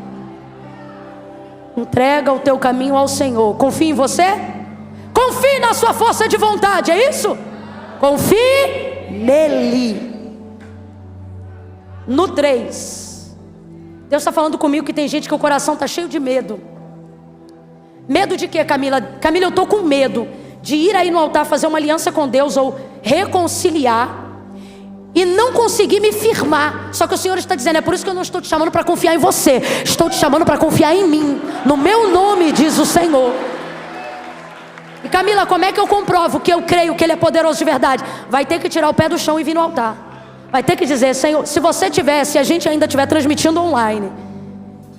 Entrega o teu caminho ao Senhor. Confie em você. Confie na sua força de vontade, é isso? Confie nele. No 3, Deus está falando comigo que tem gente que o coração está cheio de medo. Medo de quê, Camila? Camila, eu estou com medo de ir aí no altar fazer uma aliança com Deus ou reconciliar e não conseguir me firmar. Só que o Senhor está dizendo: é por isso que eu não estou te chamando para confiar em você, estou te chamando para confiar em mim, no meu nome, diz o Senhor. E Camila, como é que eu comprovo que eu creio que Ele é poderoso de verdade? Vai ter que tirar o pé do chão e vir no altar. Vai ter que dizer: Senhor, se você tiver, se a gente ainda estiver transmitindo online,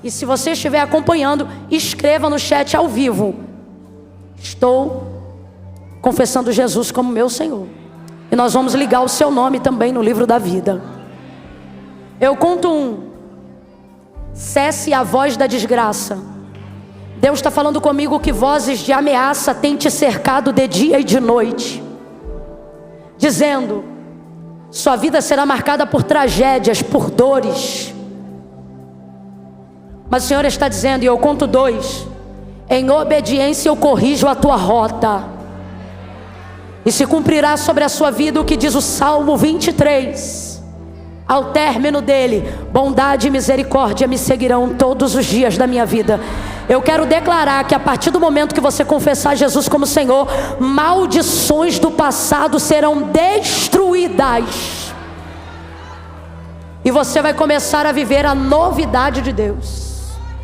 e se você estiver acompanhando, escreva no chat ao vivo: estou confessando Jesus como meu Senhor. E nós vamos ligar o seu nome também no livro da vida. Eu conto um. Cesse a voz da desgraça. Deus está falando comigo que vozes de ameaça têm te cercado de dia e de noite, dizendo: sua vida será marcada por tragédias, por dores. Mas o Senhor está dizendo, e eu conto 2: em obediência eu corrijo a tua rota, e se cumprirá sobre a sua vida o que diz o Salmo 23. Ao término dele, bondade e misericórdia me seguirão todos os dias da minha vida. Eu quero declarar que a partir do momento que você confessar Jesus como Senhor, maldições do passado serão destruídas, e você vai começar a viver a novidade de Deus.